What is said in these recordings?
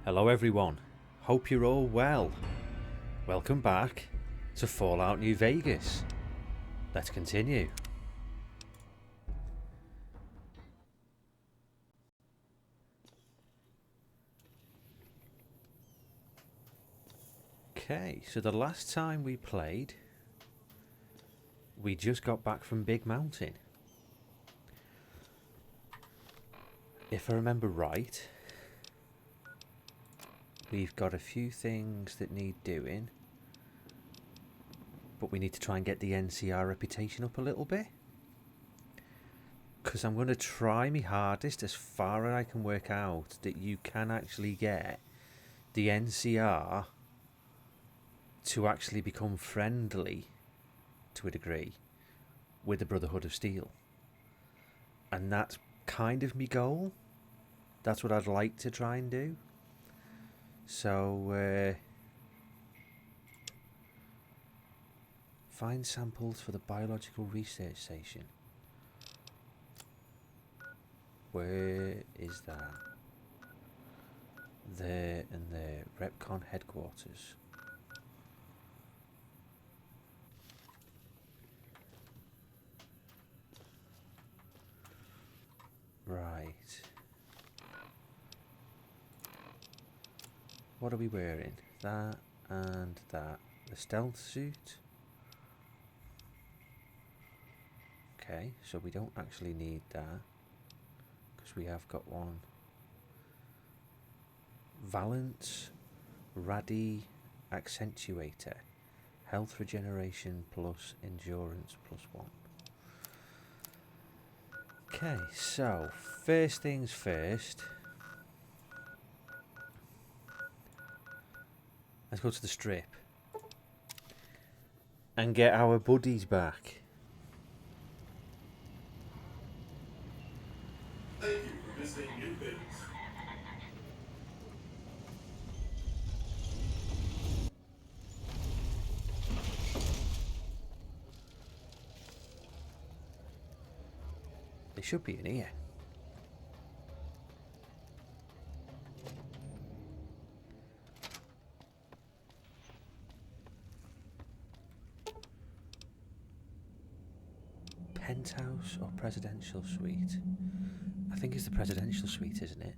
Hello everyone, hope you're all well. Welcome back to Fallout New Vegas. Let's continue. Okay, so the last time we played, we just got back from Big Mountain. If I remember right, we've got a few things that need doing, but we need to try and get the NCR reputation up a little bit. Because I'm going to try my hardest as far as I can work out that you can actually get the NCR to actually become friendly to a degree with the Brotherhood of Steel. And that's kind of my goal. That's what I'd like to try and do. So, find samples for the biological research station. Where is that? There and there. Repcon headquarters. Right. What are we wearing? That and that. The stealth suit. Okay, so we don't actually need that, because we have got one. Valence Radi Accentuator. Health regeneration plus endurance plus 1. Okay, so first things first. Let's go to the strip and get our buddies back. Thank you for visiting New Vegas. They should be in here. Penthouse or presidential suite? I think it's the presidential suite, isn't it?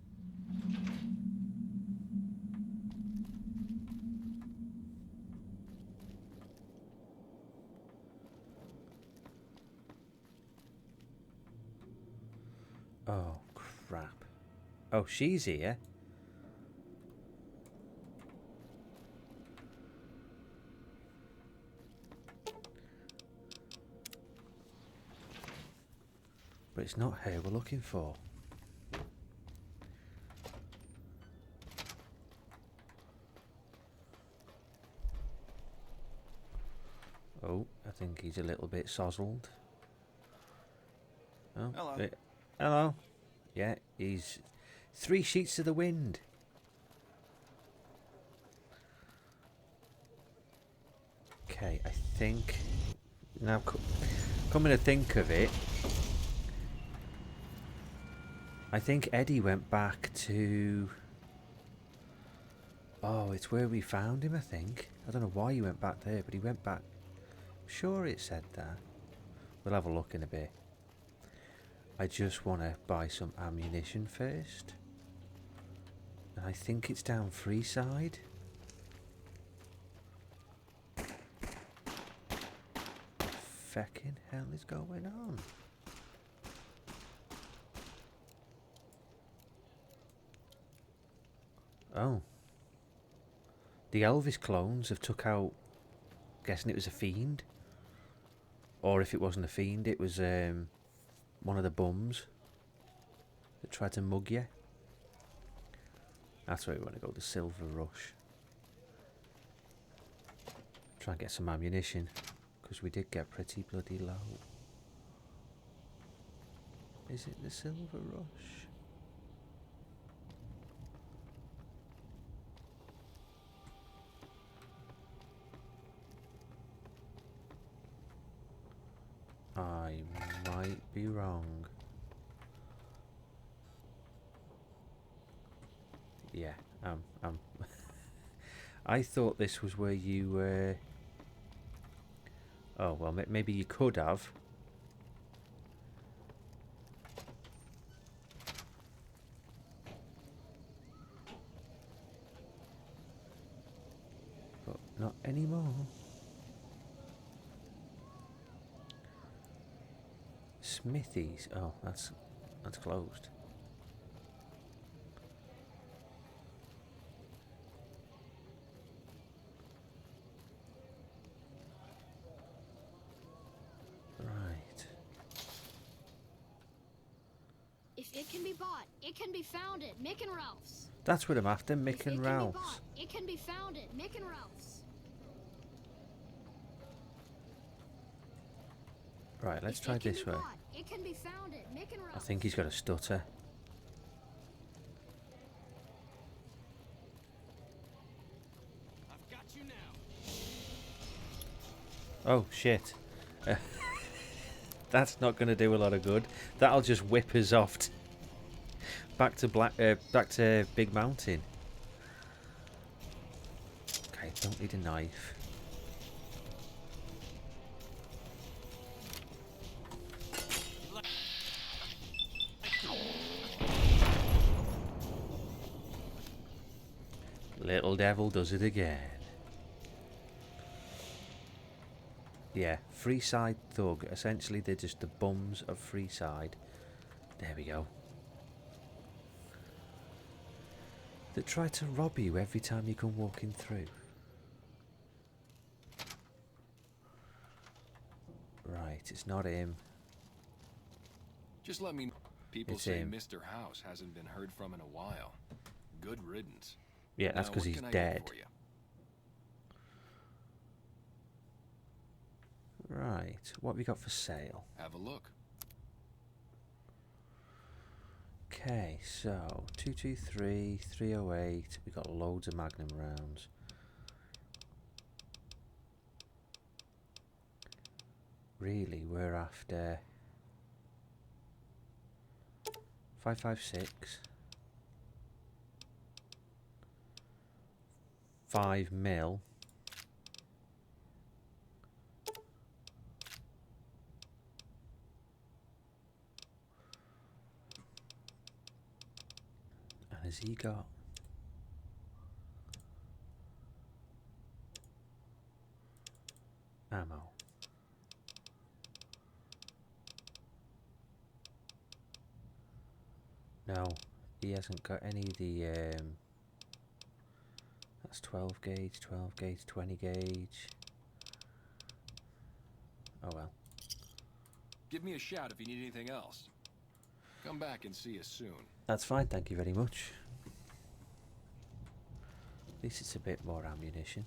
Oh, crap. Oh, she's here. But it's not her we're looking for. Oh, I think he's a little bit sozzled. Oh, Hello. Hello. Yeah, he's 3 sheets to the wind. Okay, I think now coming to think of it, I think Eddie went back to... Oh, it's where we found him, I think. I don't know why he went back there, but he went back. I'm sure it said that. We'll have a look in a bit. I just want to buy some ammunition first. And I think it's down Freeside. Feckin' hell is going on? Oh. The Elvis clones have took out... Guessing it was a fiend. Or if it wasn't a fiend, it was one of the bums that tried to mug you. That's where we want to go, the Silver Rush. Try and get some ammunition, because we did get pretty bloody low. Is it the Silver Rush? I might be wrong. Yeah, I thought this was where you oh, well, maybe you could have. But not anymore. Smithies. Oh, that's closed. Right. If it can be bought, it can be found at Mick and Ralph's. That's what I'm after, Mick If and it can be Ralph's. bought, it can be found at Mick and Ralph's. Right, let's If try it can this be way. bought, it can be found at Mick and I Ralph's. think he's got a stutter. I've got you now. Oh shit. That's not going to do a lot of good. That'll just whip us off back to Big Mountain. Okay, don't need a knife. Little devil does it again. Yeah, Freeside Thug. Essentially, they're just the bums of Freeside. There we go. That try to rob you every time you come walking through. Right, it's not him. Just let me know. People It's say him. Mr. House hasn't been heard from in a while. Good riddance. Yeah, that's Now, because what he's can I do dead. for you? Right, what have we got for sale? Have a look. Okay, so 223, 308. We got loads of Magnum rounds. Really, we're after 556, 5 mil. And has he got ammo? No, he hasn't got any of the that's 12 gauge, 12 gauge, 20 gauge. Oh well. Give me a shout if you need anything else. Come back and see us soon. That's fine, thank you very much. At least it's a bit more ammunition.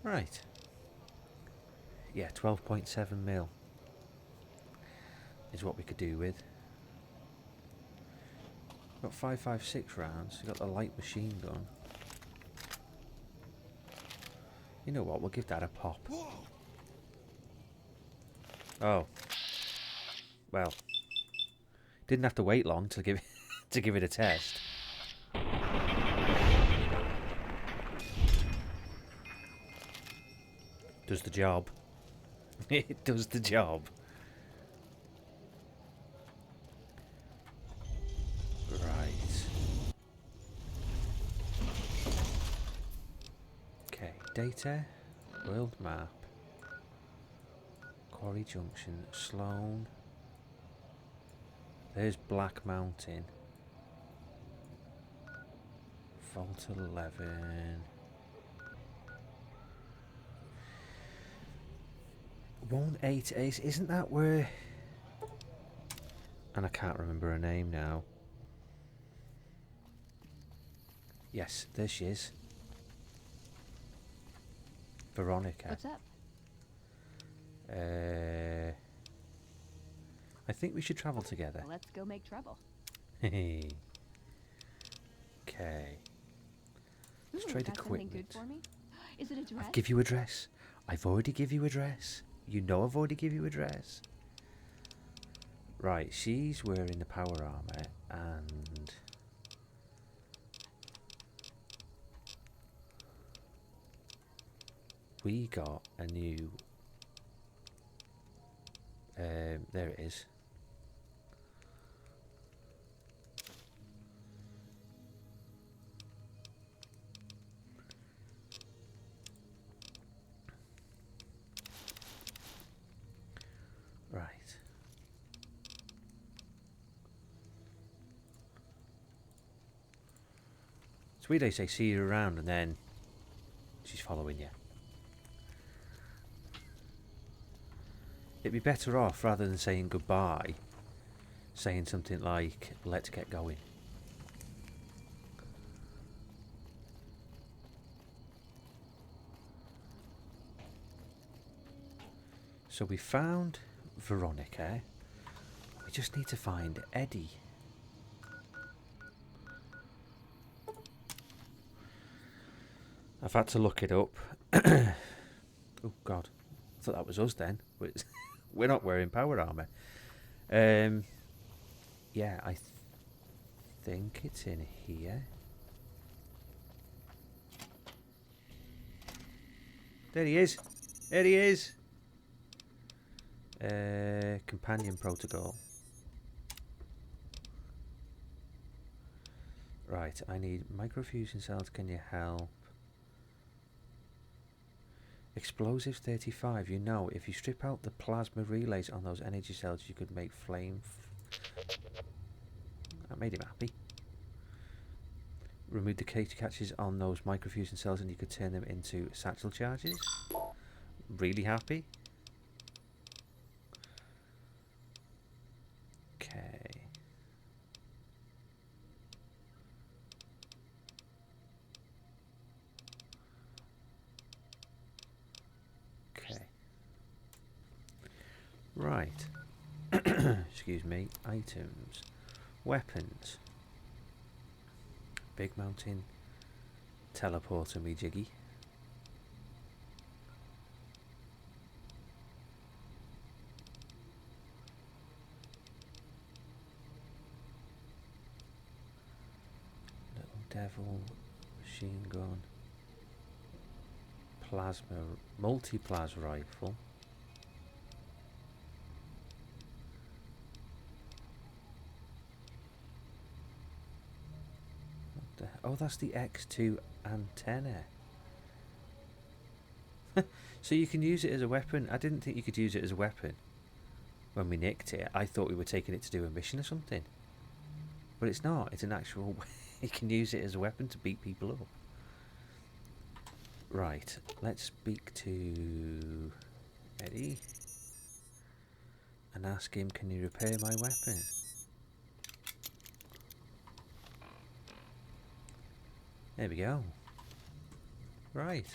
Right. Yeah, 12.7 mil is what we could do with. Got 556 rounds, we got the light machine gun. You know what, we'll give that a pop. Oh. Well. Didn't have to wait long to give to give it a test. Does the job. It does the job. Right. Okay, data, world map, Quarry Junction, Sloane. There's Black Mountain. Vault 11. 188, isn't that where... And I can't remember her name now. Yes, there she is. Veronica. What's up? I think we should travel together. Let's go make trouble. Okay. Let's trade got something good equipment. for me? Is it a dress? I'll give you address. I've already give you address. You know I've already give you address. Right, she's wearing the power armor, and we got a new. There it is. Right. It's weird they say see you around and then she's following you. It'd be better off, rather than saying goodbye, saying something like, let's get going. So we found Veronica. We just need to find Eddie. I've had to look it up. Oh God, I thought that was us then. We're not wearing power armor. Yeah, I think it's in here. There he is. There he is. Companion protocol. Right, I need microfusion cells. Can you help? Explosives 35. You know, if you strip out the plasma relays on those energy cells, you could make flame. That made him happy. Remove the cage catches on those microfusion cells and you could turn them into satchel charges. Really happy. Okay. Okay. Right. Excuse me. Items. Weapons. Big mountain. Teleporter me jiggy. Little devil. Machine gun. Plasma. Multi-plas rifle. Oh, that's the X2 antenna. So you can use it as a weapon. I didn't think you could use it as a weapon when we nicked it. I thought we were taking it to do a mission or something. But it's not. It's an actual... You can use it as a weapon to beat people up. Right. Let's speak to Eddie. And ask him, can you repair my weapon? There we go. Right.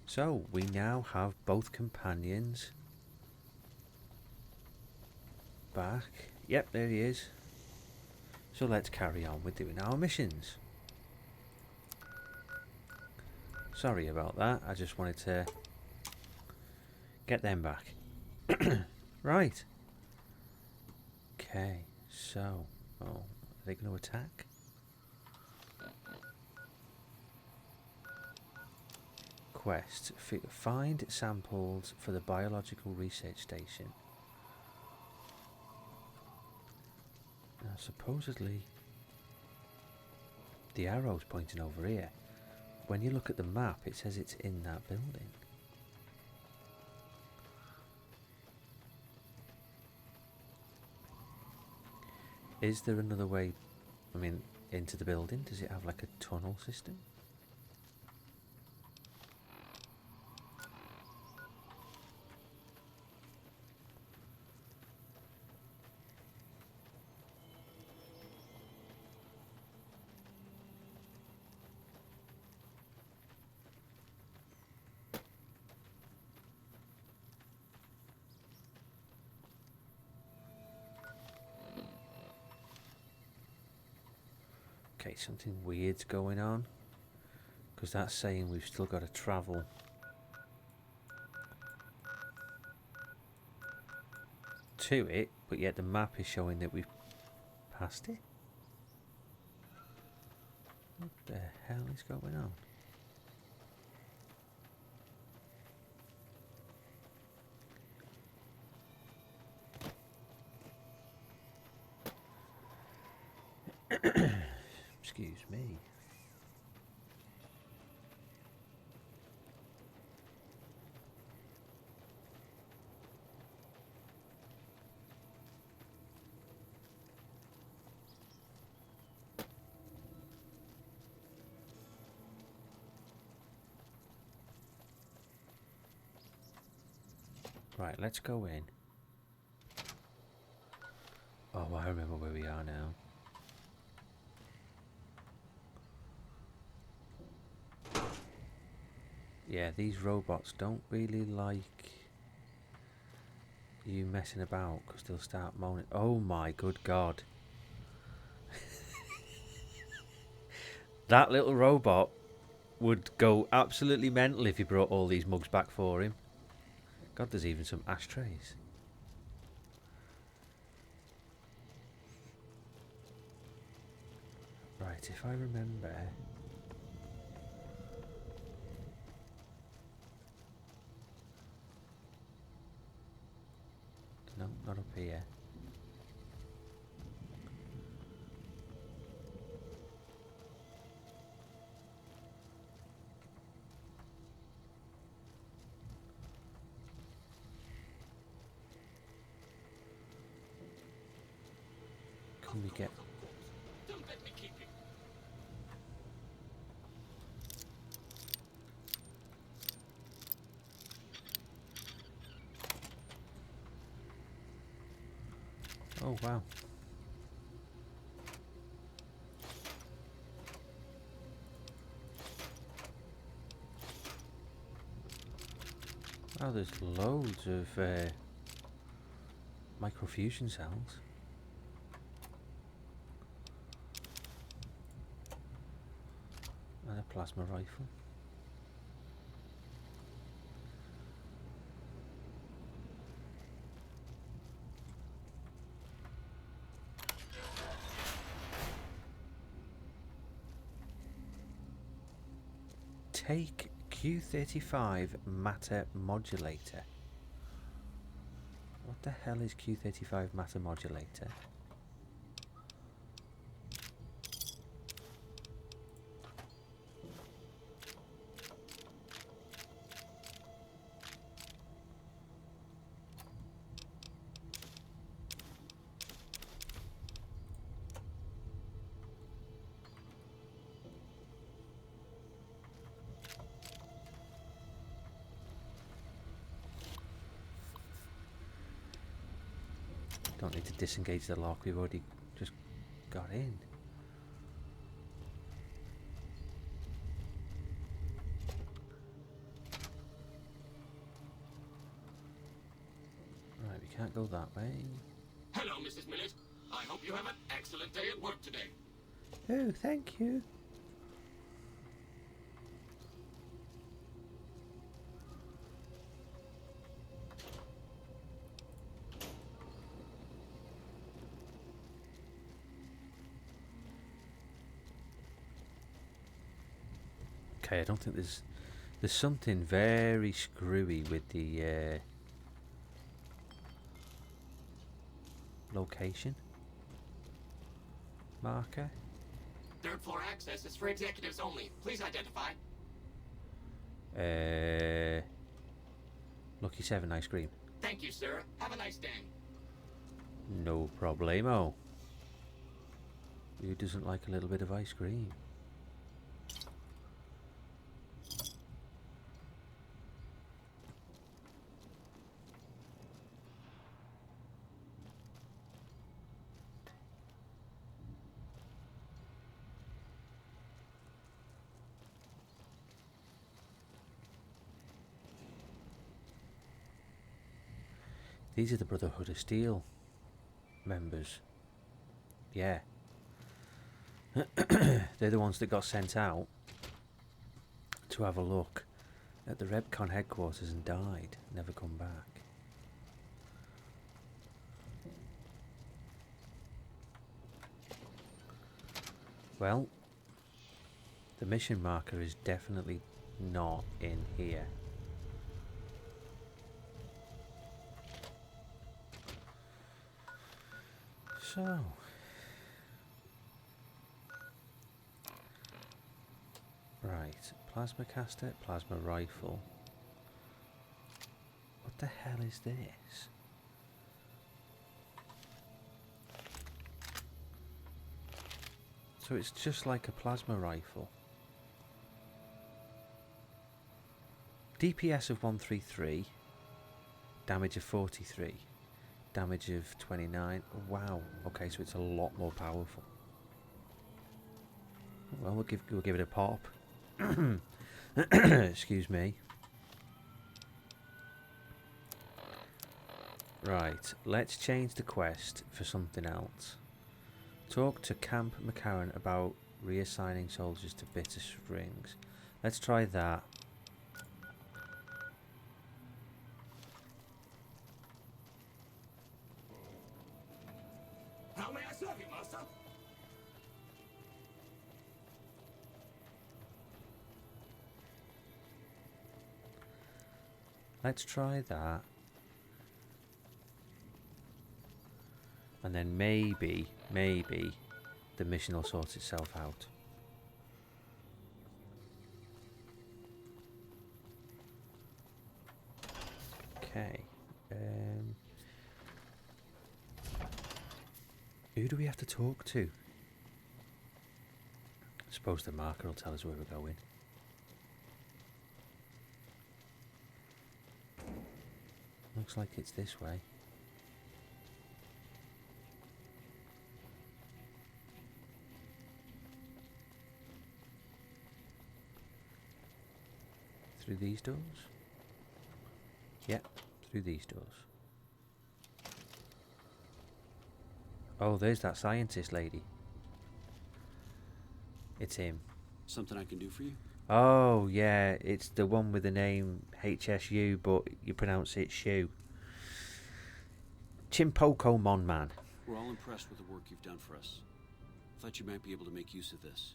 So, we now have both companions back. Yep, there he is. So let's carry on with doing our missions. Sorry about that. I just wanted to get them back. Right. Okay, so... Oh, are they going to attack? Quest. Find samples for the biological research station. Now, supposedly the arrow's pointing over here. When you look at the map, it says it's in that building. Is there another way, I mean, into the building? Does it have like a tunnel system? Okay, something weird's going on, because that's saying we've still got to travel to it, but yet the map is showing that we've passed it. What the hell is going on? Excuse me. Right, let's go in. Oh, I remember where we are now. Yeah, these robots don't really like you messing about because they'll start moaning. Oh my good god. That little robot would go absolutely mental if you brought all these mugs back for him. God, there's even some ashtrays. Right, if I remember... No, not up here. Can we get... Don't let me keep you. Oh, wow. Oh, there's loads of microfusion cells. And a plasma rifle. Take Q35 matter modulator. What the hell is Q35 matter modulator? Don't need to disengage the lock, we've already just got in. Right, we can't go that way. Hello, Mrs. Millet. I hope you have an excellent day at work today. Oh, thank you. Okay, I don't think there's something very screwy with the location marker. Third floor access is for executives only. Please identify. Lucky 7 ice cream. Thank you, sir. Have a nice day. No problemo. Who doesn't like a little bit of ice cream? These are the Brotherhood of Steel members. Yeah. They're the ones that got sent out to have a look at the Rebcon headquarters and died. Never come back. Well, the mission marker is definitely not in here. So, right, plasma caster, plasma rifle. What the hell is this? So it's just like a plasma rifle. DPS of 133, damage of 43, damage of 29. Wow. Okay, so it's a lot more powerful. Well, we'll give it a pop. Excuse me. Right, let's change the quest for something else. Talk to Camp McCarran about reassigning soldiers to Bitter Springs. Let's try that. How may I serve you, master? Let's try that. And then maybe the mission will sort itself out. Okay. Who do we have to talk to? I suppose the marker will tell us where we're going. Looks like it's this way. Through these doors? Yep, through these doors. Oh, there's that scientist lady. It's him. Something I can do for you? Oh, yeah, it's the one with the name HSU, but you pronounce it Shu. Chimpoko Mon Man. We're all impressed with the work you've done for us. Thought you might be able to make use of this.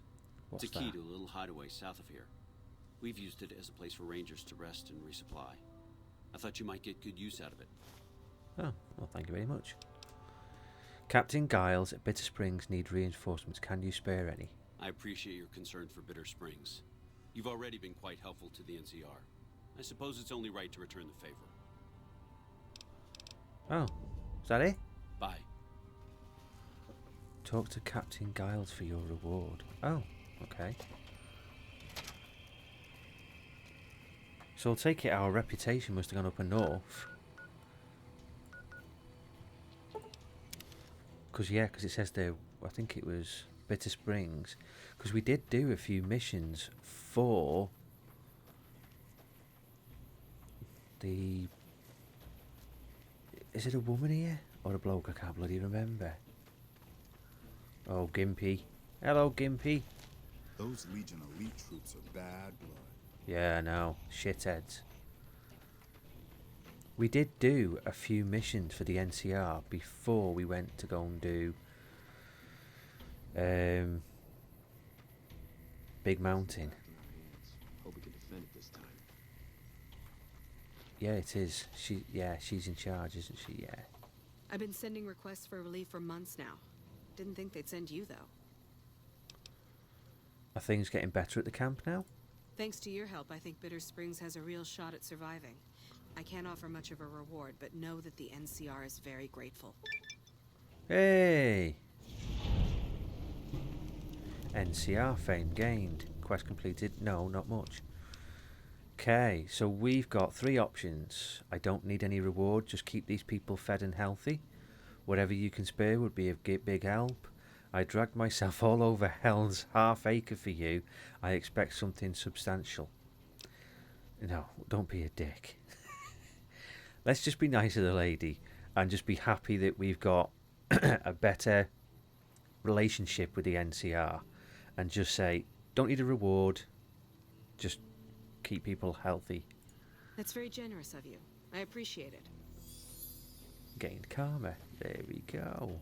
What's it's a key that? to a little hideaway south of here. We've used it as a place for rangers to rest and resupply. I thought you might get good use out of it. Oh, well, thank you very much. Captain Giles at Bitter Springs need reinforcements. Can you spare any? I appreciate your concern for Bitter Springs. You've already been quite helpful to the NCR. I suppose it's only right to return the favor. Oh, is that it? Bye. Talk to Captain Giles for your reward. Oh, okay. So I'll take it our reputation must have gone up and north. Because it says there, I think it was Bitter Springs. Because we did do a few missions for the... Is it a woman here? Or a bloke? I can't bloody remember. Oh, Gimpy. Hello, Gimpy. Those Legion elite troops are bad blood. Yeah, I know. Shitheads. We did do a few missions for the NCR before we went to go and do Big Mountain. Hope we can defend it this time. Yeah, it is. She's in charge, isn't she? Yeah. I've been sending requests for relief for months now. Didn't think they'd send you, though. Are things getting better at the camp now? Thanks to your help, I think Bitter Springs has a real shot at surviving. I can't offer much of a reward, but know that the NCR is very grateful. Hey! NCR fame gained. Quest completed. No, not much. Okay, so we've got 3 options. I don't need any reward, just keep these people fed and healthy. Whatever you can spare would be of big help. I dragged myself all over hell's half acre for you. I expect something substantial. No, don't be a dick. Let's just be nice to the lady and just be happy that we've got a better relationship with the NCR and just say, don't need a reward, just keep people healthy. That's very generous of you. I appreciate it. Gained karma. There we go.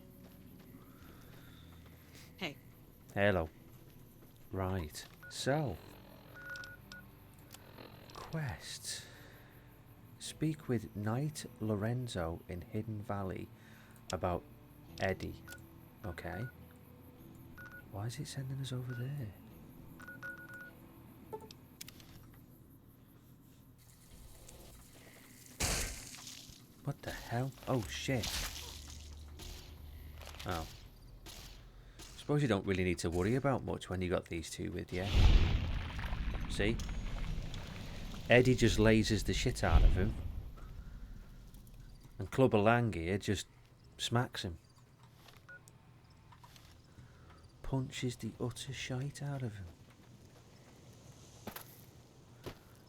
Hey, Hello. Right, so quest. Speak with Knight Lorenzo in Hidden Valley about Eddie. Okay. Why is it sending us over there? What the hell? Oh shit. Oh. Suppose you don't really need to worry about much when you got these two with you. See? Eddie just lasers the shit out of him. And Clubber Lang here just smacks him. Punches the utter shite out of him.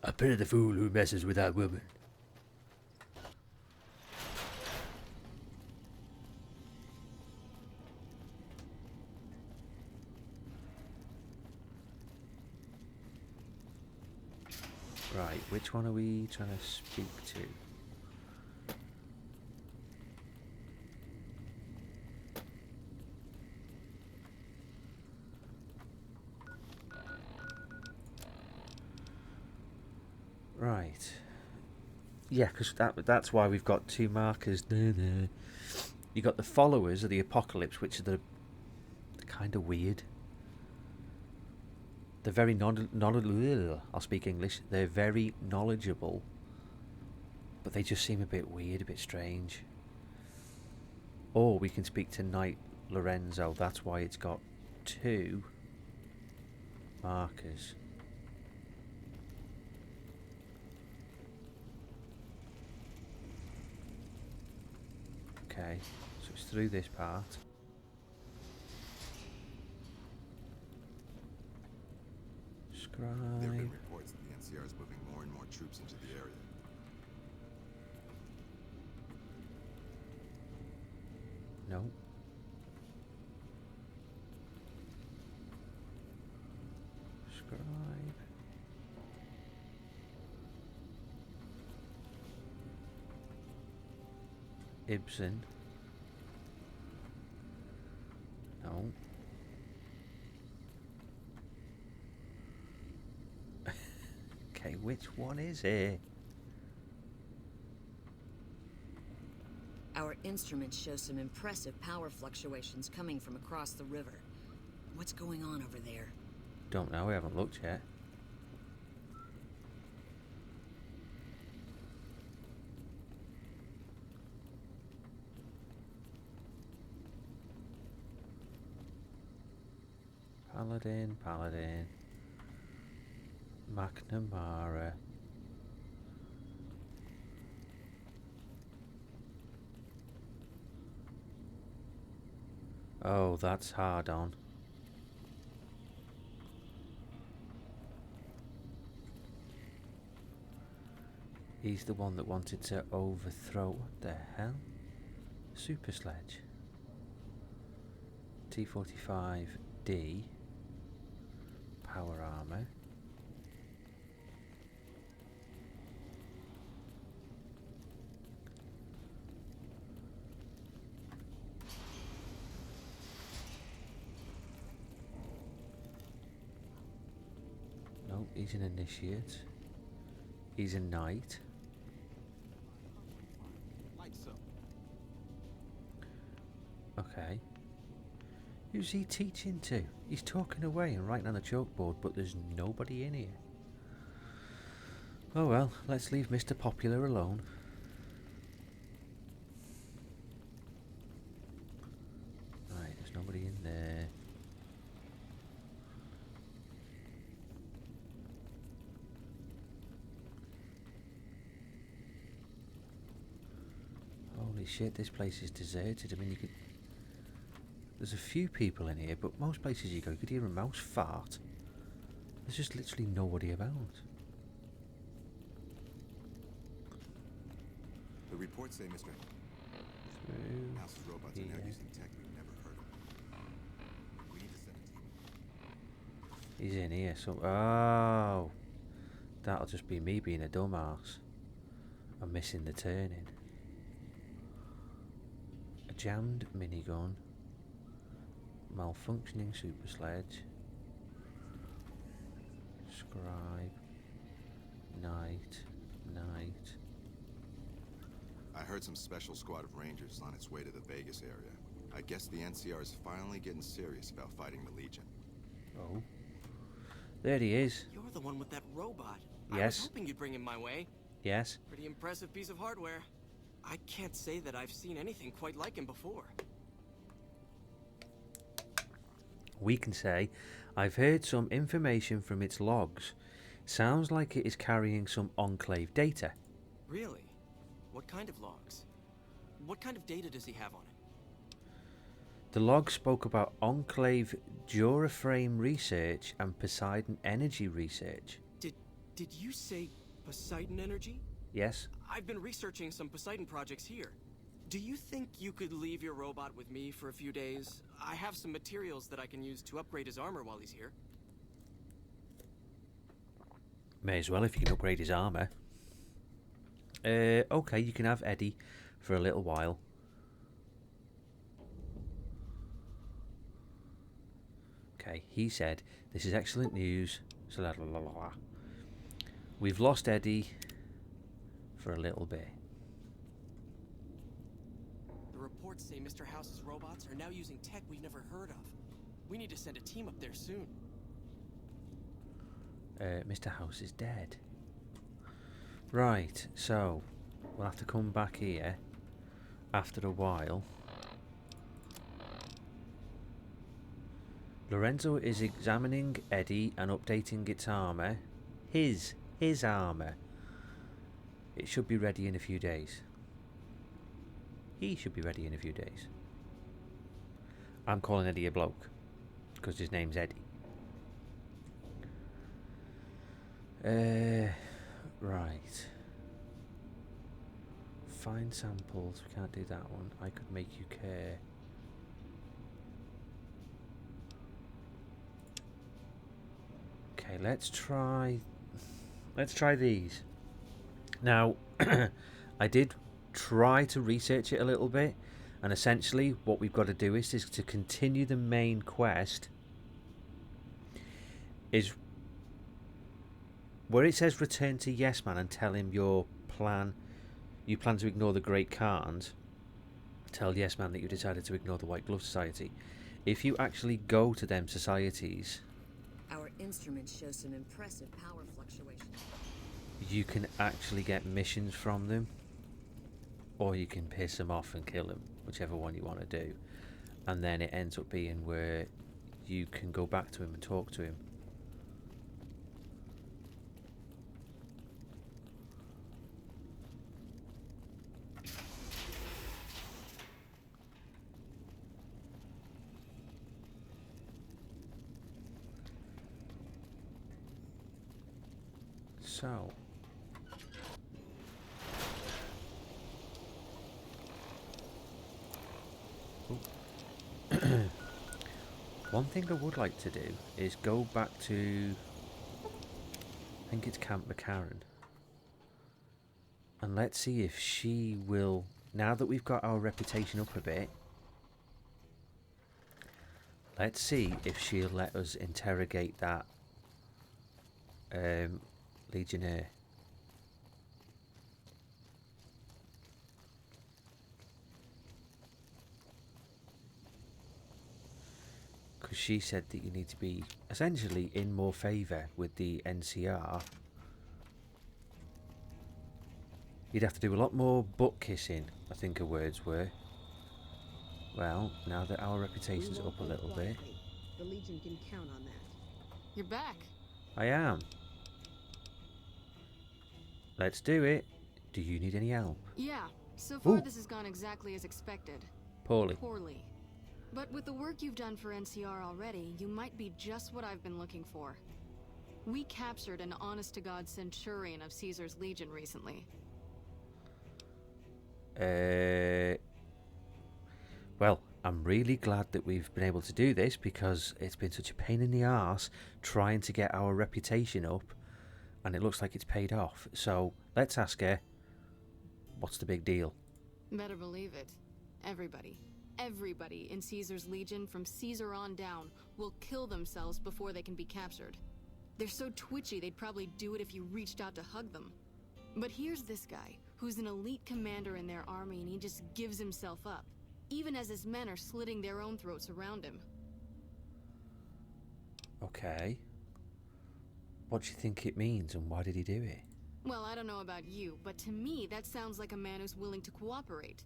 I pity the fool who messes with that woman. Right, which one are we trying to speak to? Right. Yeah, because that's why we've got two markers. You got the followers of the apocalypse, which are the kind of weird. They're very I'll speak English. They're very knowledgeable, but they just seem a bit weird, a bit strange. Or we can speak to Knight Lorenzo. That's why it's got two markers. Okay, so it's through this part. There have been Scribe. reports that the NCR is moving more and more troops into the area. No. Scribe. Ibsen. No. Okay, which one is it? Our instruments show some impressive power fluctuations coming from across the river. What's going on over there? Don't know, we haven't looked yet. Paladin. McNamara. Oh, that's hard on. He's the one that wanted to overthrow. What the hell? Super Sledge. T-45D. Power armor. No, he's an initiate. He's a knight. Okay. Who's he teaching to? He's talking away and writing on the chalkboard, but there's nobody in here. Oh well, let's leave Mr. Popular alone. Right, there's nobody in there. Holy shit, this place is deserted. I mean, you could... There's a few people in here, but most places you go, you could hear a mouse fart. There's just literally nobody about. The reports say Mr. House's robots are now using tech we've never heard of. We need to send a team. He's in here, so... Oh! That'll just be me being a dumbass. I'm missing the turning. A jammed minigun. Malfunctioning super sledge. Scribe. Knight. Knight. I heard some special squad of Rangers on its way to the Vegas area. I guess the NCR is finally getting serious about fighting the Legion. Oh. There he is. You're the one with that robot. I Yes. was hoping you'd bring him my way. Yes. Pretty impressive piece of hardware. I can't say that I've seen anything quite like him before. We can say, I've heard some information from its logs. Sounds like it is carrying some Enclave data. Really? What kind of logs? What kind of data does he have on it? The log spoke about Enclave Duraframe research and Poseidon energy research. Did you say Poseidon energy? Yes. I've been researching some Poseidon projects here. Do you think you could leave your robot with me for a few days? I have some materials that I can use to upgrade his armor while he's here. May as well if you can upgrade his armor. Okay, you can have Eddie for a little while. Okay, he said, this is excellent news. So la, la, la, la, la. We've lost Eddie for a little bit. The reports say Mr. House's robots are now using tech we've never heard of. We need to send a team up there soon. Mr. House is dead. Right, so we'll have to come back here after a while. Lorenzo is examining Eddie and updating its armor. His armor. It should be ready in a few days. He should be ready in a few days. I'm calling Eddie a bloke because his name's Eddie. Right. Find samples. We can't do that one. I could make you care. Okay, let's try these. Now, I did try to research it a little bit, and essentially what we've got to do is to continue the main quest is where it says return to Yes Man and tell him you plan to ignore the Great Khans. Tell Yes Man that you decided to ignore the White Glove Society. If you actually go to them societies, Our instruments show some impressive power fluctuations. you can actually get missions from them, or you can piss them off and kill them, whichever one you want to do. And then it ends up being where you can go back to him and talk to him. So one thing I would like to do is go back to, I think it's Camp McCarran, and let's see if she will, now that we've got our reputation up a bit, let's see if she'll let us interrogate that Legionnaire. Because she said that you need to be essentially in more favour with the NCR. You'd have to do a lot more butt kissing, I think her words were. Well, now that our reputation's up a little bit. The Legion can count on that. You're back. I am. Let's do it. Do you need any help? Yeah, so far Ooh. this has gone exactly as expected. Poorly. Poorly. But with the work you've done for NCR already, you might be just what I've been looking for. We captured an honest-to-God Centurion of Caesar's Legion recently. Well, I'm really glad that we've been able to do this because it's been such a pain in the arse trying to get our reputation up, and it looks like it's paid off. So let's ask her, what's the big deal? Better believe it. Everybody in Caesar's Legion from Caesar on down will kill themselves before they can be captured. They're so twitchy they'd probably do it if you reached out to hug them. But here's this guy, who's an elite commander in their army, and he just gives himself up, even as his men are slitting their own throats around him. Okay. What do you think it means, and why did he do it? Well, I don't know about you, but to me that sounds like a man who's willing to cooperate.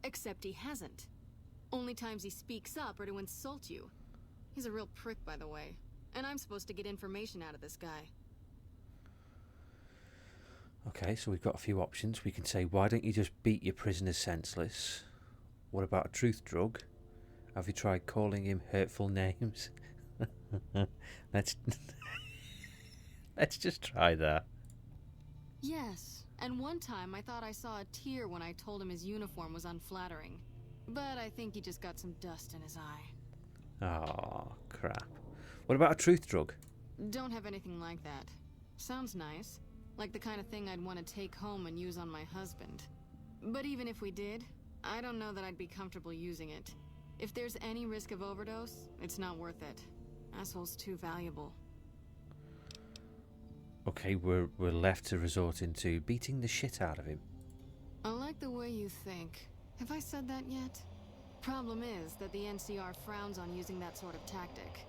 Except he hasn't. Only times he speaks up are to insult you. He's a real prick, by the way. And I'm supposed to get information out of this guy. Okay, so we've got a few options. We can say, why don't you just beat your prisoners senseless? What about a truth drug? Have you tried calling him hurtful names? Let's let's just try that. Yes, and one time I thought I saw a tear when I told him his uniform was unflattering. But I think he just got some dust in his eye. Oh, crap. What about a truth drug? Don't have anything like that. Sounds nice. Like the kind of thing I'd want to take home and use on my husband. But even if we did, I don't know that I'd be comfortable using it. If there's any risk of overdose, it's not worth it. Asshole's too valuable. Okay, we're left to resort into beating the shit out of him. I like the way you think. Have I said that yet? Problem is that the NCR frowns on using that sort of tactic.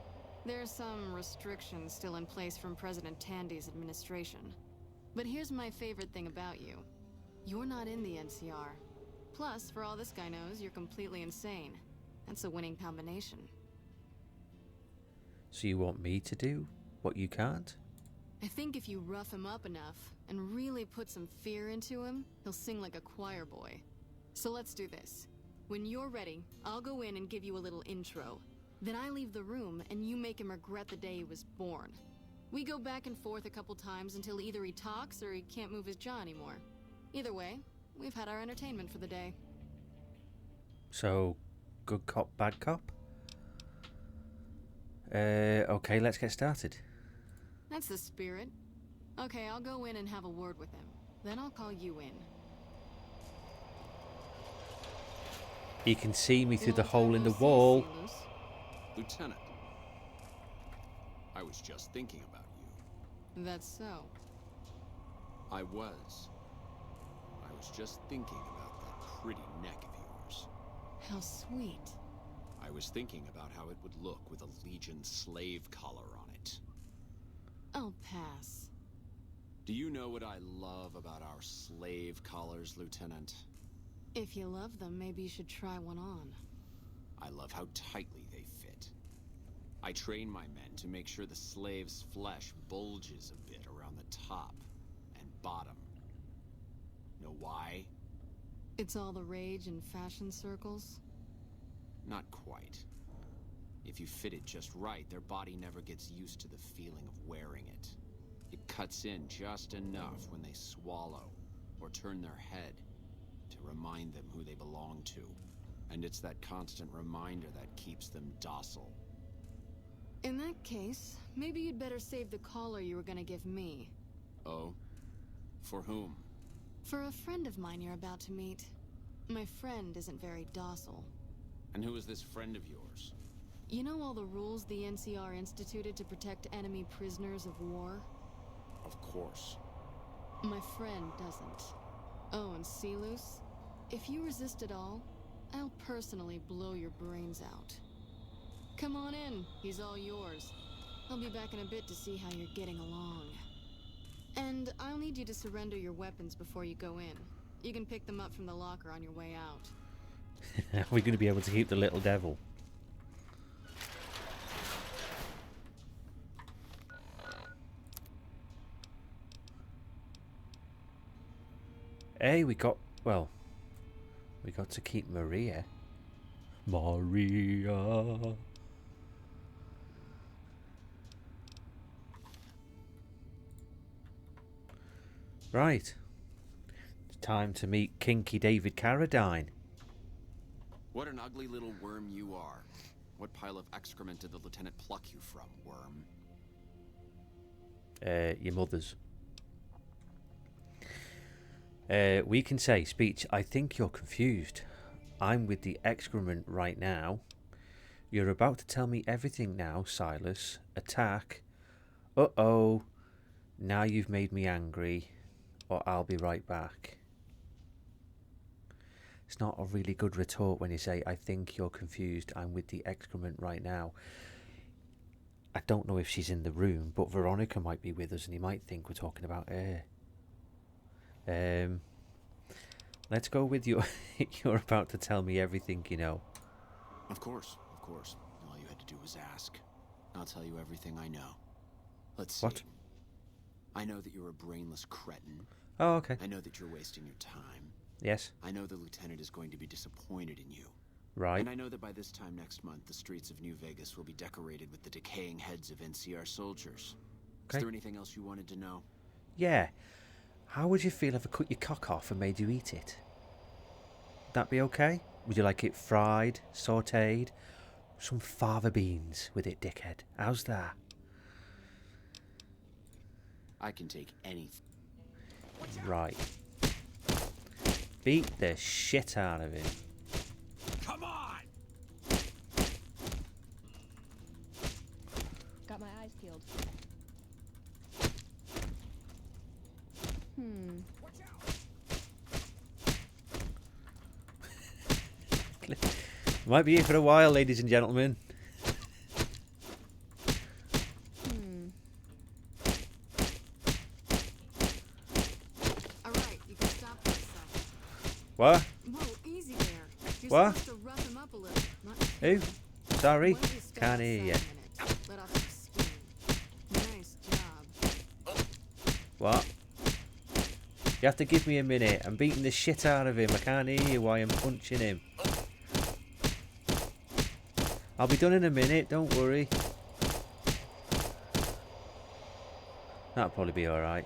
There's some restrictions still in place from President Tandy's administration. But here's my favorite thing about you. You're not in the NCR. Plus, for all this guy knows, you're completely insane. That's a winning combination. So you want me to do what you can't? I think if you rough him up enough and really put some fear into him, he'll sing like a choir boy. So let's do this. When you're ready, I'll go in and give you a little intro. Then I leave the room and you make him regret the day he was born. We go back and forth a couple times until either he talks or he can't move his jaw anymore. Either way, we've had our entertainment for the day. So, good cop, bad cop? Okay, let's get started. That's the spirit. Okay, I'll go in and have a word with him. Then I'll call you in. He can see me through the hole in the wall. Lieutenant, I was just thinking about you. That's so. I was just thinking about that pretty neck of yours. How sweet. I was thinking about how it would look with a Legion slave collar on it. I'll pass. Do you know what I love about our slave collars, Lieutenant? If you love them, maybe you should try one on. I love how tightly they fit. I train my men to make sure the slave's flesh bulges a bit around the top and bottom. Know why? It's all the rage in fashion circles? Not quite. If you fit it just right, their body never gets used to the feeling of wearing it. It cuts in just enough when they swallow or turn their head to remind them who they belong to. And it's that constant reminder that keeps them docile. In that case, maybe you'd better save the collar you were gonna give me. Oh? For whom? For a friend of mine you're about to meet. My friend isn't very docile. And who is this friend of yours? You know all the rules the NCR instituted to protect enemy prisoners of war? Of course. My friend doesn't. Oh, and Silus? If you resist at all, I'll personally blow your brains out. Come on in, he's all yours. I'll be back in a bit to see how you're getting along. And I'll need you to surrender your weapons before you go in. You can pick them up from the locker on your way out. Are we going to be able to keep the little devil? Hey, we got to keep Maria. Maria. Right. It's time to meet Kinky David Carradine. What an ugly little worm you are. What pile of excrement did the lieutenant pluck you from, worm? Your mother's. We can say, speech, I think you're confused. I'm with the excrement right now. You're about to tell me everything now, Silas. Attack. Uh-oh. Now you've made me angry, or I'll be right back. It's not a really good retort when you say, I think you're confused, I'm with the excrement right now. I don't know if she's in the room, but Veronica might be with us and he might think we're talking about her. Let's go with you. You're about to tell me everything you know. Of course. All you had to do was ask. I'll tell you everything I know. Let's see. What? I know that you're a brainless cretin. Oh, okay. I know that you're wasting your time. Yes. I know the lieutenant is going to be disappointed in you. Right. And I know that by this time next month, the streets of New Vegas will be decorated with the decaying heads of NCR soldiers. Okay. Is there anything else you wanted to know? Yeah. How would you feel if I cut your cock off and made you eat it? Would that be okay? Would you like it fried, sautéed? Some fava beans with it, dickhead. How's that? I can take anything. Right. Beat the shit out of him. Come on! Got my eyes peeled. Might be here for a while, ladies and gentlemen. Alright, you can stop for a second. What? Whoa, easy there. You're What? supposed to rough him up a little. Not Who? Sorry, Why don't you stay can't hear you. outside a minute? Let off some steam. Nice job. What? You have to give me a minute. I'm beating the shit out of him. I can't hear you while I'm punching him. I'll be done in a minute, don't worry. That'll probably be alright.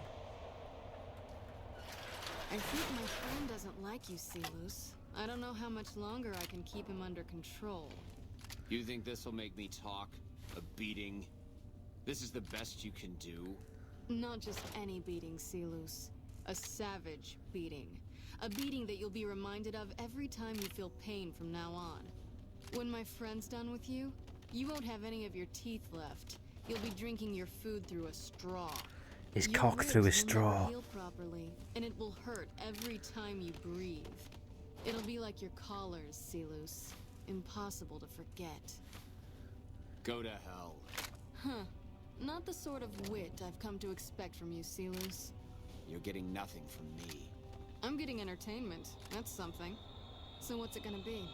I think my friend doesn't like you, Silus. I don't know how much longer I can keep him under control. You think this will make me talk? A beating? This is the best you can do? Not just any beating, Silus. A savage beating. A beating that you'll be reminded of every time you feel pain from now on. When my friend's done with you, you won't have any of your teeth left. You'll be drinking your food through a straw. His Your cock ribs through a will straw. never heal properly, and it will hurt every time you breathe. It'll be like your collars, Silus. Impossible to forget. Go to hell. Huh. Not the sort of wit I've come to expect from you, Silus. You're getting nothing from me. I'm getting entertainment. That's something. So what's it gonna be?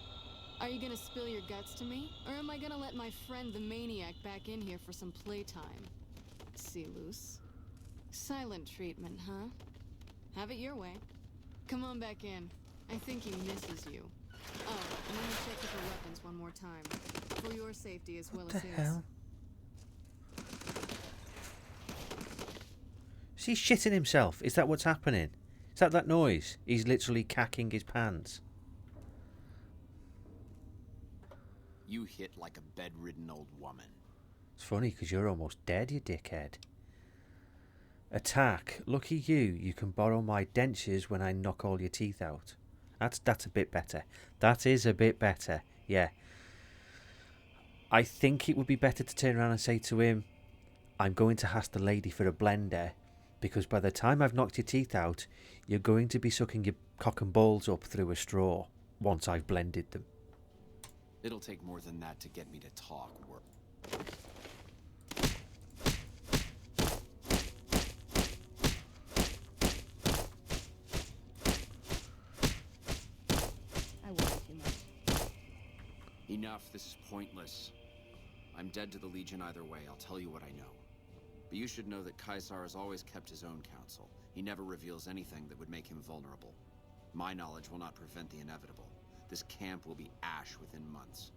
Are you gonna spill your guts to me? Or am I gonna let my friend the maniac back in here for some playtime? Silus. Silent treatment, huh? Have it your way. Come on back in. I think he misses you. Oh, and let me check with your weapons one more time. For your safety as well as his. What the hell? Is he shitting himself? Is that what's happening? Is that noise? He's literally cacking his pants. You hit like a bedridden old woman. It's funny because you're almost dead, you dickhead. Attack. Lucky you. You can borrow my dentures when I knock all your teeth out. That's a bit better. That is a bit better. Yeah. I think it would be better to turn around and say to him, I'm going to ask the lady for a blender, because by the time I've knocked your teeth out, you're going to be sucking your cock and balls up through a straw once I've blended them. It'll take more than that to get me to talk. I worry too much. Enough, this is pointless. I'm dead to the Legion either way, I'll tell you what I know. But you should know that Caesar has always kept his own counsel. He never reveals anything that would make him vulnerable. My knowledge will not prevent the inevitable. This camp will be ash within months.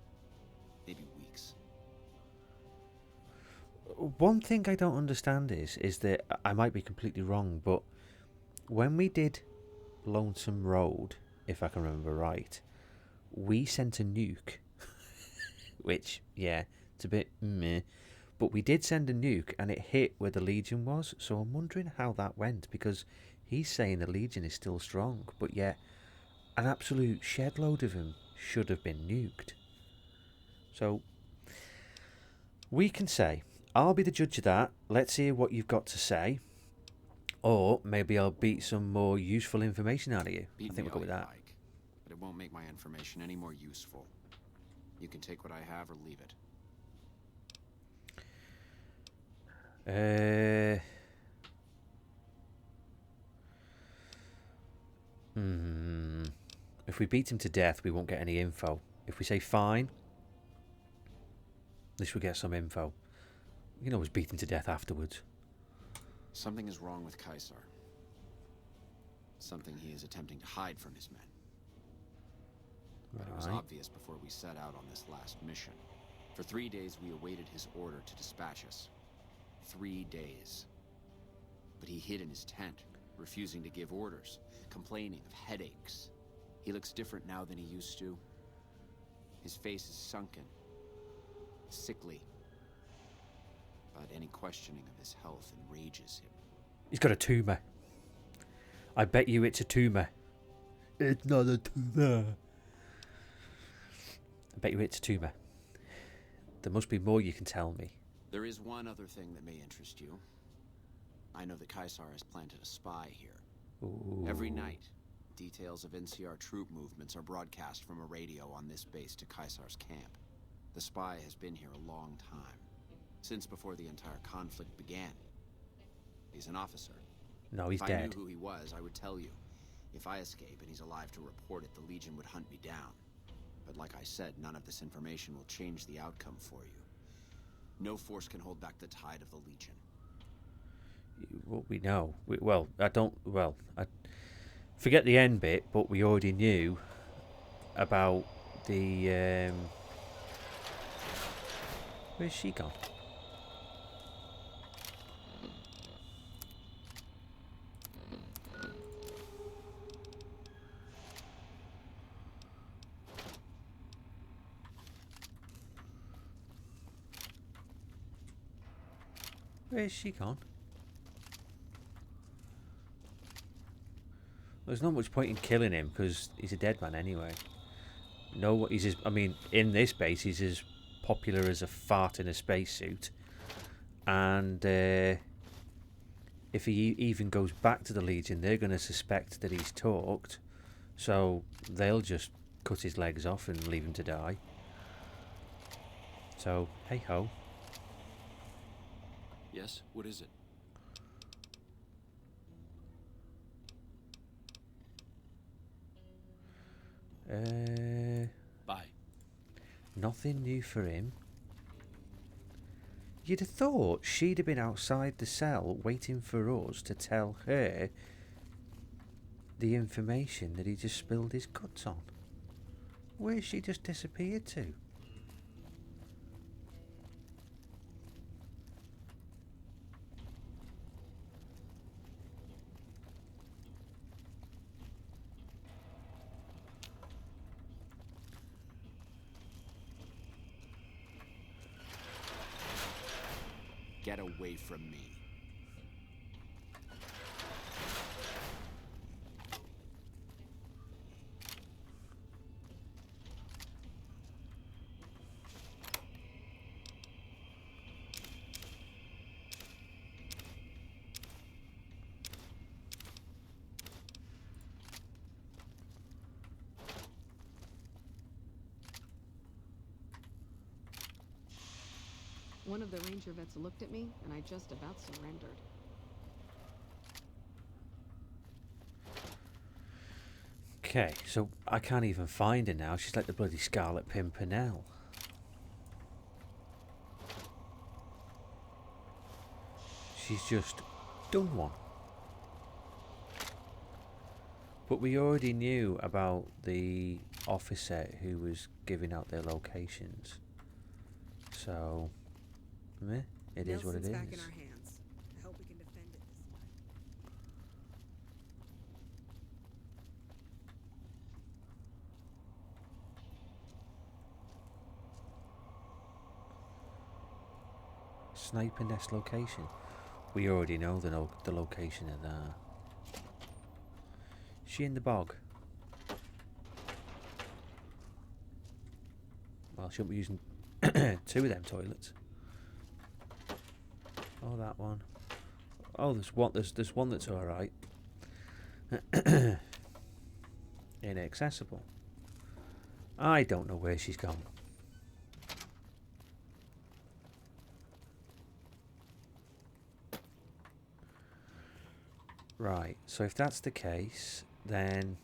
Maybe weeks. One thing I don't understand is that, I might be completely wrong, but when we did Lonesome Road, if I can remember right, we sent a nuke. Which, yeah, it's a bit meh. But we did send a nuke and it hit where the Legion was, so I'm wondering how that went, because he's saying the Legion is still strong, but yet an absolute shed load of them should have been nuked. So we can say, I'll be the judge of that. Let's hear what you've got to say. Or maybe I'll beat some more useful information out of you. I think we'll go with that. Like, but it won't make my information any more useful. You can take what I have or leave it. If we beat him to death, we won't get any info. If we say fine, at least we'll get some info. We can always beat him to death afterwards. Something is wrong with Caesar. Something he is attempting to hide from his men. But it was obvious before we set out on this last mission. For 3 days we awaited his order to dispatch us. 3 days. But he hid in his tent, refusing to give orders, complaining of headaches. He looks different now than he used to. His face is sunken, sickly. But any questioning of his health enrages him. He's got a tumour. I bet you it's a tumour. It's not a tumour. I bet you it's a tumour. There must be more you can tell me. There is one other thing that may interest you. I know that Caesar has planted a spy here. Ooh. Every night, details of NCR troop movements are broadcast from a radio on this base to Caesar's camp. The spy has been here a long time, since before the entire conflict began. He's an officer. No, he's dead. dead. If I knew who he was, I would tell you. If I escape and he's alive to report it, the Legion would hunt me down. But like I said, none of this information will change the outcome for you. No force can hold back the tide of the Legion. What we know. I forget the end bit, but we already knew about the... Where's she gone? Where's she gone? There's not much point in killing him because he's a dead man anyway. No, he's as, I mean, in this base, he's as popular as a fart in a spacesuit. And if he even goes back to the Legion, they're going to suspect that he's talked. So they'll just cut his legs off and leave him to die. So, hey ho. Yes? What is it? Bye. Nothing new for him. You'd have thought she'd have been outside the cell waiting for us to tell her the information that he just spilled his guts on. Where's she just disappeared to? Get away from me. One of the ranger vets looked at me, and I just about surrendered. Okay, so I can't even find her now. She's like the bloody Scarlet Pimpernel. She's just done one. But we already knew about the officer who was giving out their locations. So... meh, it is what it is. Back in our hands. I hope we can defend it this time. Sniper nest location. We already know the location of that. Is she in the bog? Well, shouldn't we be using two of them toilets? Oh, that one. Oh, there's one. There's one that's all right. Inaccessible. I don't know where she's gone. Right. So if that's the case, then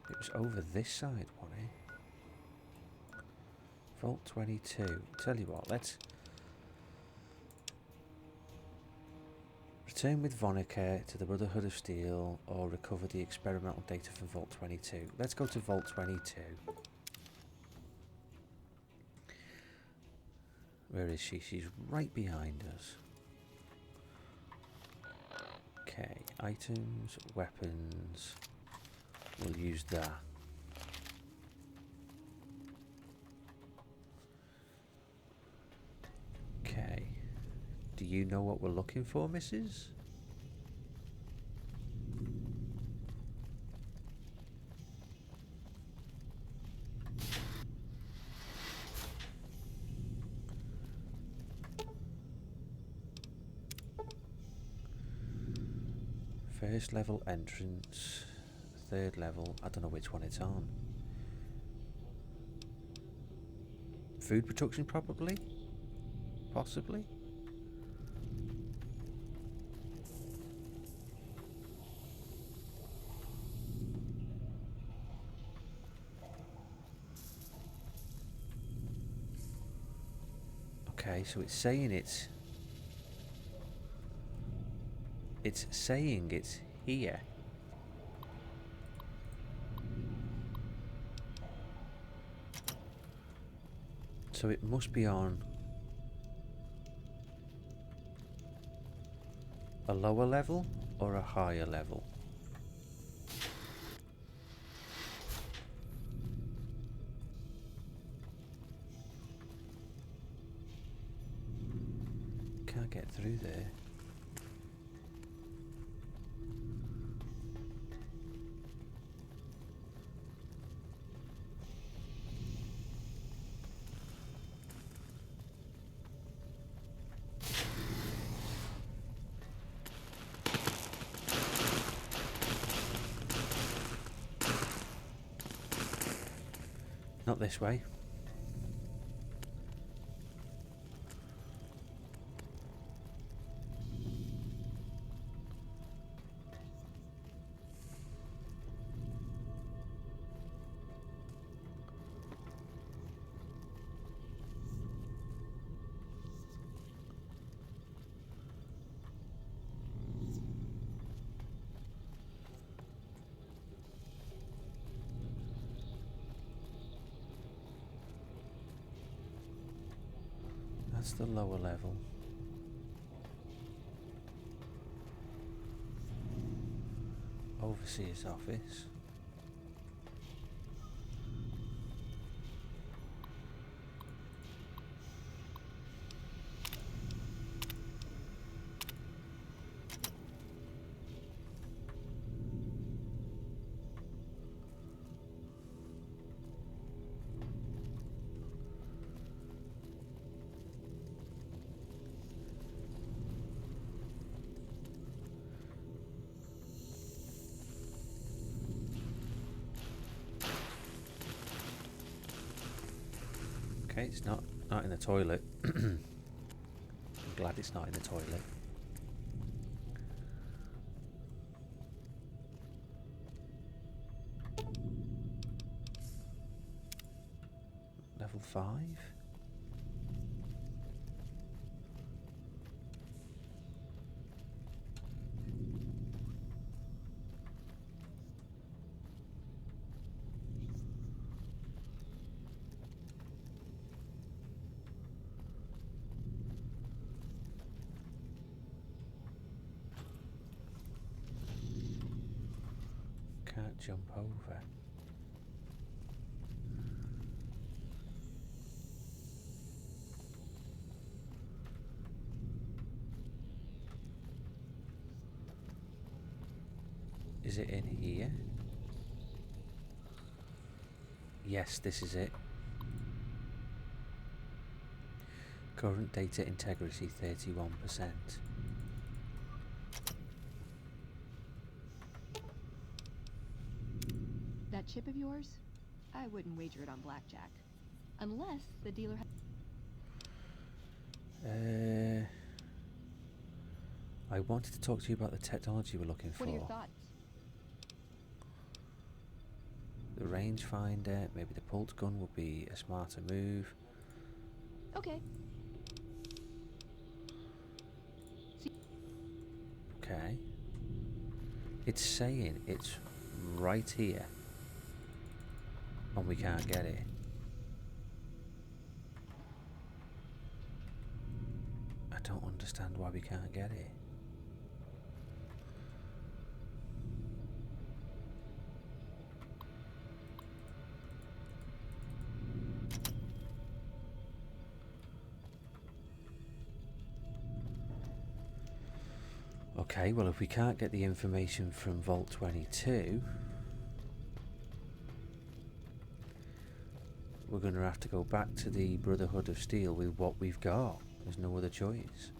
it was over this side, wasn't it? Vault 22. Tell you what, let's return with Veronica to the Brotherhood of Steel or recover the experimental data from Vault 22. Let's go to Vault 22. Where is she? She's right behind us. Okay, items, weapons. We'll use that. Okay. Do you know what we're looking for, Mrs.? First level entrance, third level, I don't know which one it's on. Food production, probably? Possibly? Okay, so it's saying it's saying it's here. So it must be on a lower level or a higher level. Can't get through there. Not this way. That's the lower level. Overseer's office. Okay, it's not in the toilet. I'm glad it's not in the toilet. Level 5. Can't jump over. Is it in here? Yes, this is it. Current data integrity 31%. That chip of yours? I wouldn't wager it on blackjack. Unless the dealer I wanted to talk to you about the technology we're looking for. What are your thoughts? The rangefinder, maybe the pulse gun would be a smarter move. Okay. Okay. It's saying it's right here. And we can't get it. I don't understand why we can't get it. Okay, well if we can't get the information from Vault 22, we're going to have to go back to the Brotherhood of Steel with what we've got. There's no other choice.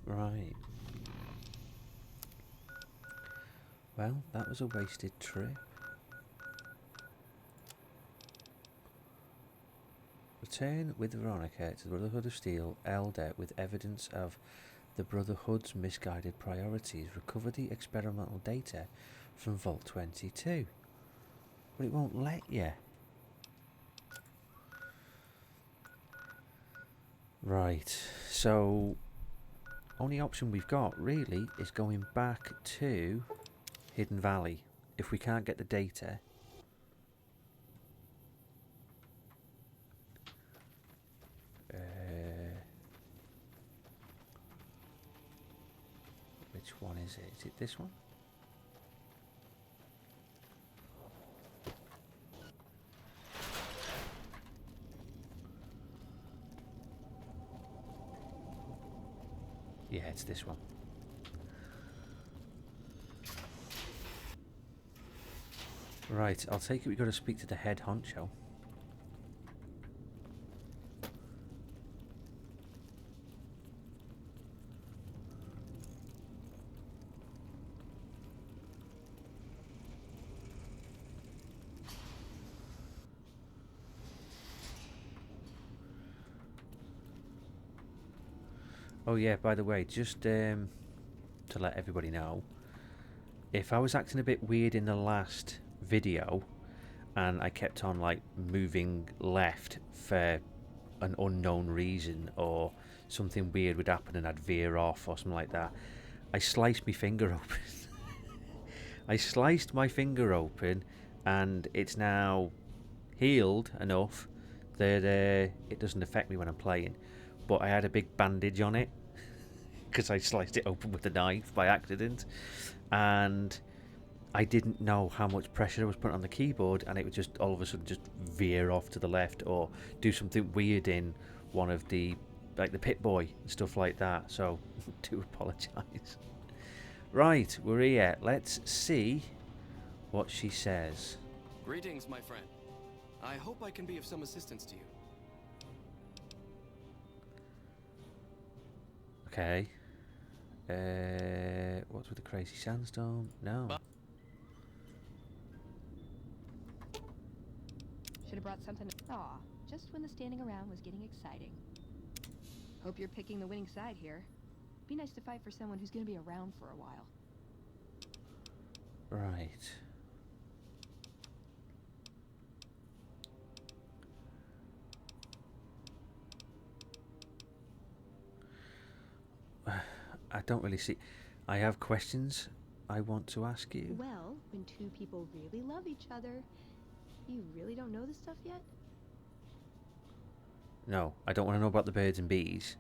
Right. Well, that was a wasted trip. Return with Veronica to the Brotherhood of Steel, Elder, with evidence of the Brotherhood's misguided priorities. Recover the experimental data from Vault 22. But it won't let you. Right, so only option we've got really is going back to Hidden Valley. If we can't get the data, which one is it? Is it this one? Yeah, it's this one. Right, I'll take it we've got to speak to the head honcho. Oh yeah, by the way, just to let everybody know, if I was acting a bit weird in the last video and I kept on like moving left for an unknown reason, or something weird would happen and I'd veer off or something like that, I sliced my finger open. I sliced my finger open and it's now healed enough that it doesn't affect me when I'm playing, but I had a big bandage on it because I sliced it open with a knife by accident, and I didn't know how much pressure I was putting on the keyboard, and it would just all of a sudden just veer off to the left or do something weird in one of the, like the Pit-Boy and stuff like that, so do apologise. Right, we're here. Let's see what she says. Greetings, my friend. I hope I can be of some assistance to you. Okay. What's with the crazy sandstorm? No. should have brought something. Aw, just when the standing around was getting exciting. Hope you're picking the winning side here. Be nice to fight for someone who's going to be around for a while. Right. I don't really see. I have questions I want to ask you. Well, when two people really love each other, you really don't know this stuff yet? No, I don't want to know about the birds and bees.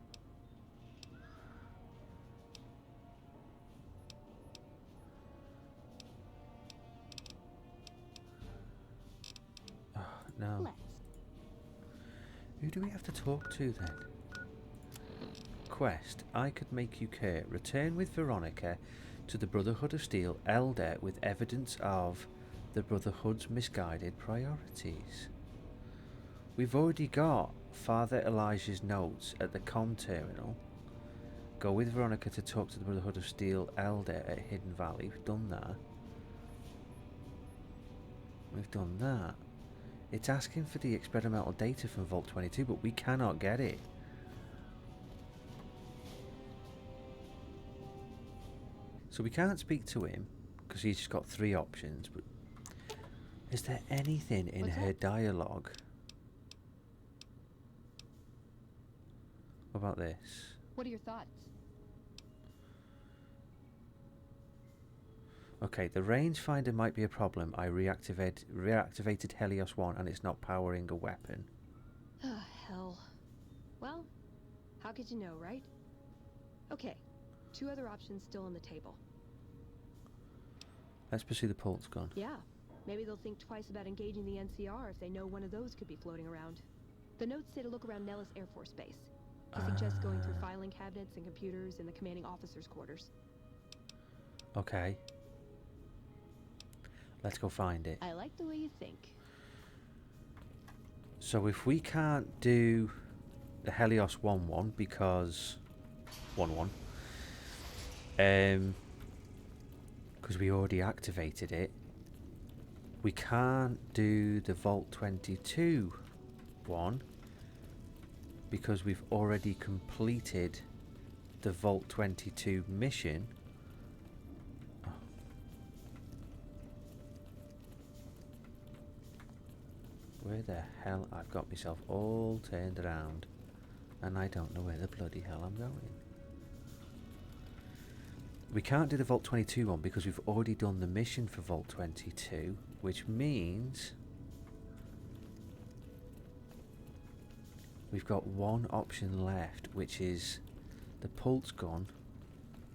Oh, no. Let's. Who do we have to talk to then? Quest. I could make you care. Return with Veronica to the Brotherhood of Steel Elder with evidence of the Brotherhood's misguided priorities. We've already got Father Elijah's notes at the comm terminal. Go with Veronica to talk to the Brotherhood of Steel Elder at Hidden Valley. We've done that. We've done that. It's asking for the experimental data from Vault 22, but we cannot get it. So we can't speak to him because he's just got 3 options. But is there anything in her dialogue? What about this? What are your thoughts? Okay, the rangefinder might be a problem. I reactivated Helios 1 and it's not powering a weapon. Oh, hell. Well, how could you know, right? Okay, 2 other options still on the table. Let's pursue the pulse gun. Yeah, maybe they'll think twice about engaging the NCR if they know one of those could be floating around. The notes say to look around Nellis Air Force Base. He suggests going through filing cabinets and computers in the commanding officer's quarters. Okay. Let's go find it. I like the way you think. So if we can't do the Helios 1-1 because... 1-1. Because we already activated it. We can't do the Vault 22 one because we've already completed the Vault 22 mission. Oh. Where the hell? I've got myself all turned around and I don't know where the bloody hell I'm going. We can't do the Vault 22 one because we've already done the mission for Vault 22, which means we've got one option left, which is the pulse gun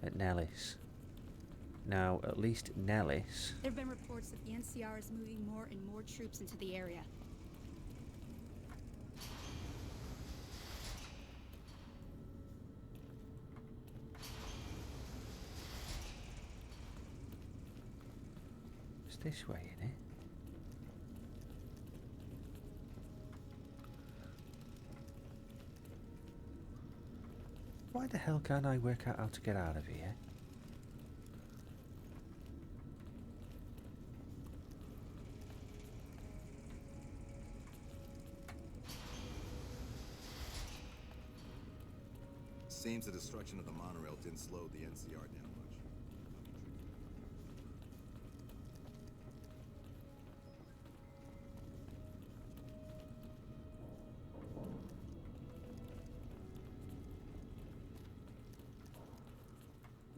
at Nellis. Now, at least Nellis... There have been reports that the NCR is moving more and more troops into the area. It's this way, isn't it? Why the hell can't I work out how to get out of here? Seems the destruction of the monorail didn't slow the NCR down much.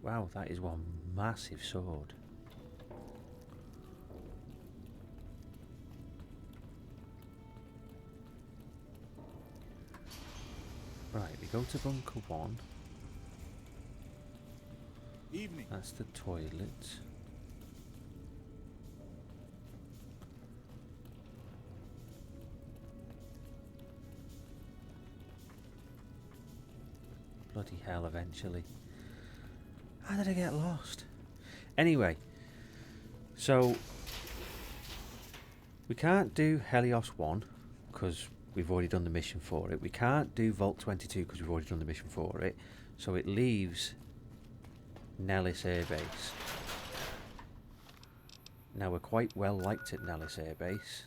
Wow, that is one massive sword. Right, we go to Bunker 1. Evening. That's the toilet. Bloody hell, eventually. How did I get lost? Anyway, so we can't do Helios 1 because we've already done the mission for it. We can't do Vault 22 because we've already done the mission for it. So it leaves Nellis Air Base. Now we're quite well liked at Nellis Air Base.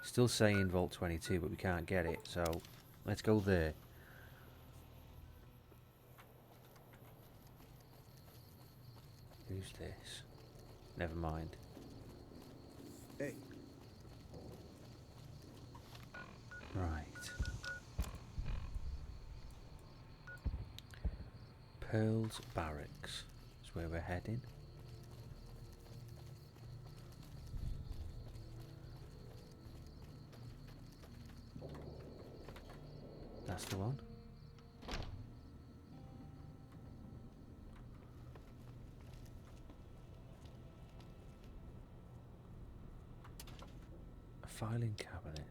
Still saying Vault 22, but we can't get it. So let's go there. Who's this? Never mind. Hey. Right. Pearl's Barracks is where we're heading. That's the one. A filing cabinet.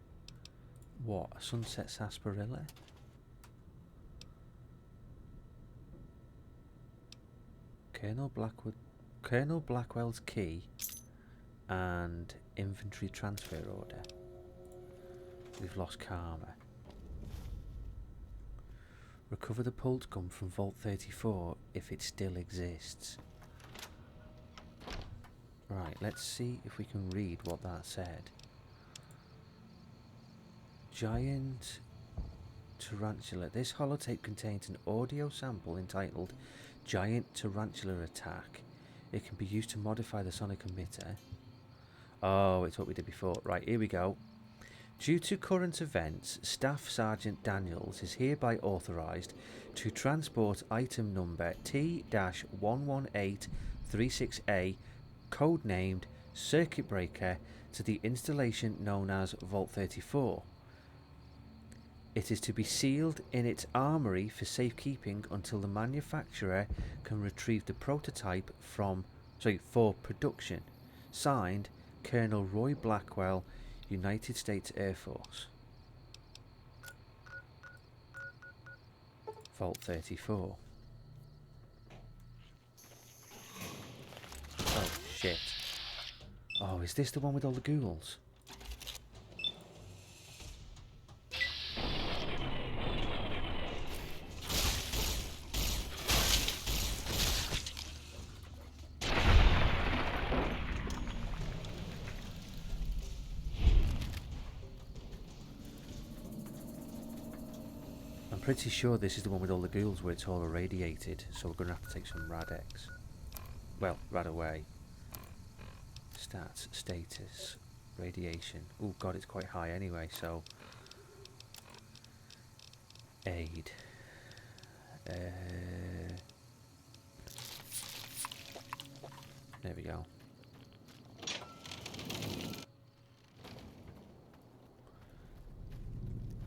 What? A sunset sarsaparilla? Colonel Blackwell's key and inventory transfer order. We've lost karma. Recover the pulse gun from Vault 34 if it still exists. Right, let's see if we can read what that said. Giant Tarantula. This holotape contains an audio sample entitled Giant Tarantula Attack. It can be used to modify the sonic emitter. Oh, it's what we did before. Right, here we go. Due to current events, Staff Sergeant Daniels is hereby authorised to transport item number T-11836A, codenamed Circuit Breaker, to the installation known as Vault 34. It is to be sealed in its armory for safekeeping until the manufacturer can retrieve the prototype for production. Signed, Colonel Roy Blackwell, United States Air Force. Vault 34. Oh shit. Oh, is this the one with all the ghouls? Pretty sure this is the one with all the ghouls where it's all irradiated, so we're going to have to take some Rad-X. Well, Rad away. Stats, status, radiation. Oh god, it's quite high anyway, so... Aid. There we go.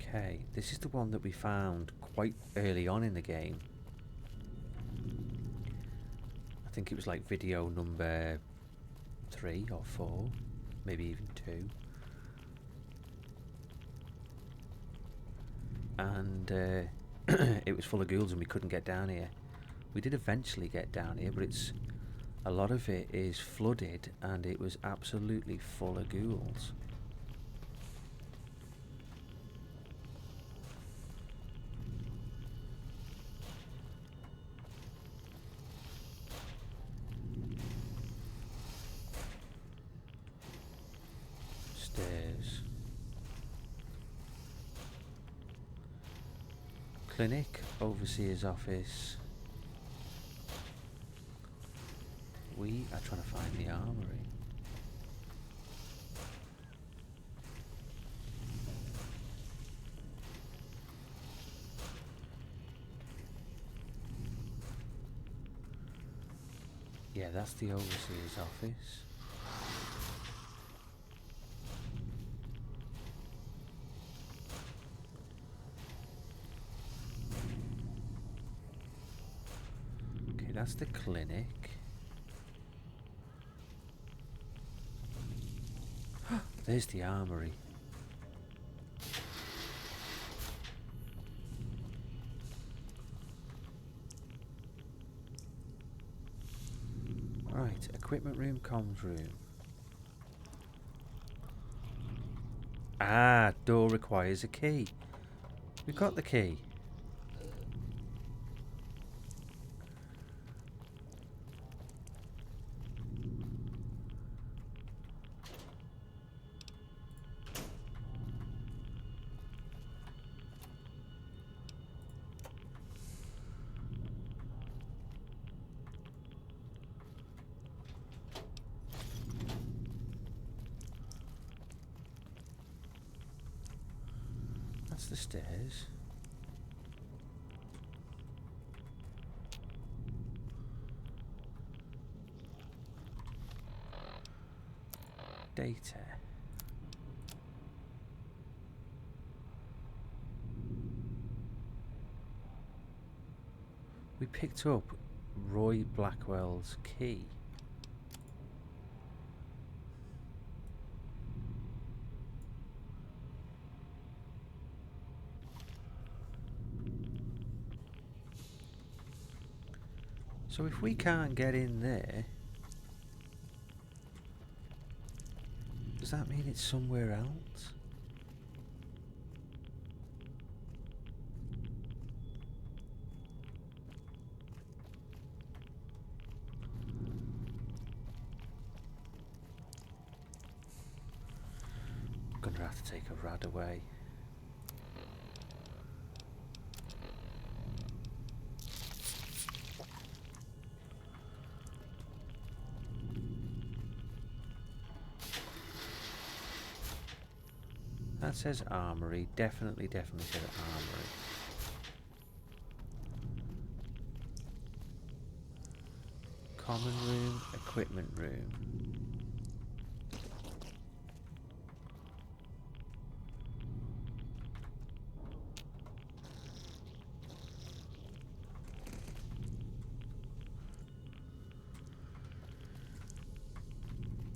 Okay, this is the one that we found quite early on in the game. I think it was like video number 3 or 4, maybe even 2. And it was full of ghouls and we couldn't get down here. We did eventually get down here, but a lot of it is flooded and it was absolutely full of ghouls. Clinic, Overseer's office. We are trying to find the armory. Yeah, that's the Overseer's office. That's the clinic. There's the armory. Right, equipment room, comms room. Ah, door requires a key. We got the key. That's the stairs. Data. We picked up Roy Blackwell's key. So if we can't get in there, does that mean it's somewhere else? Gonna have to take a rad away. That says armory. Definitely says armory. Common room, equipment room.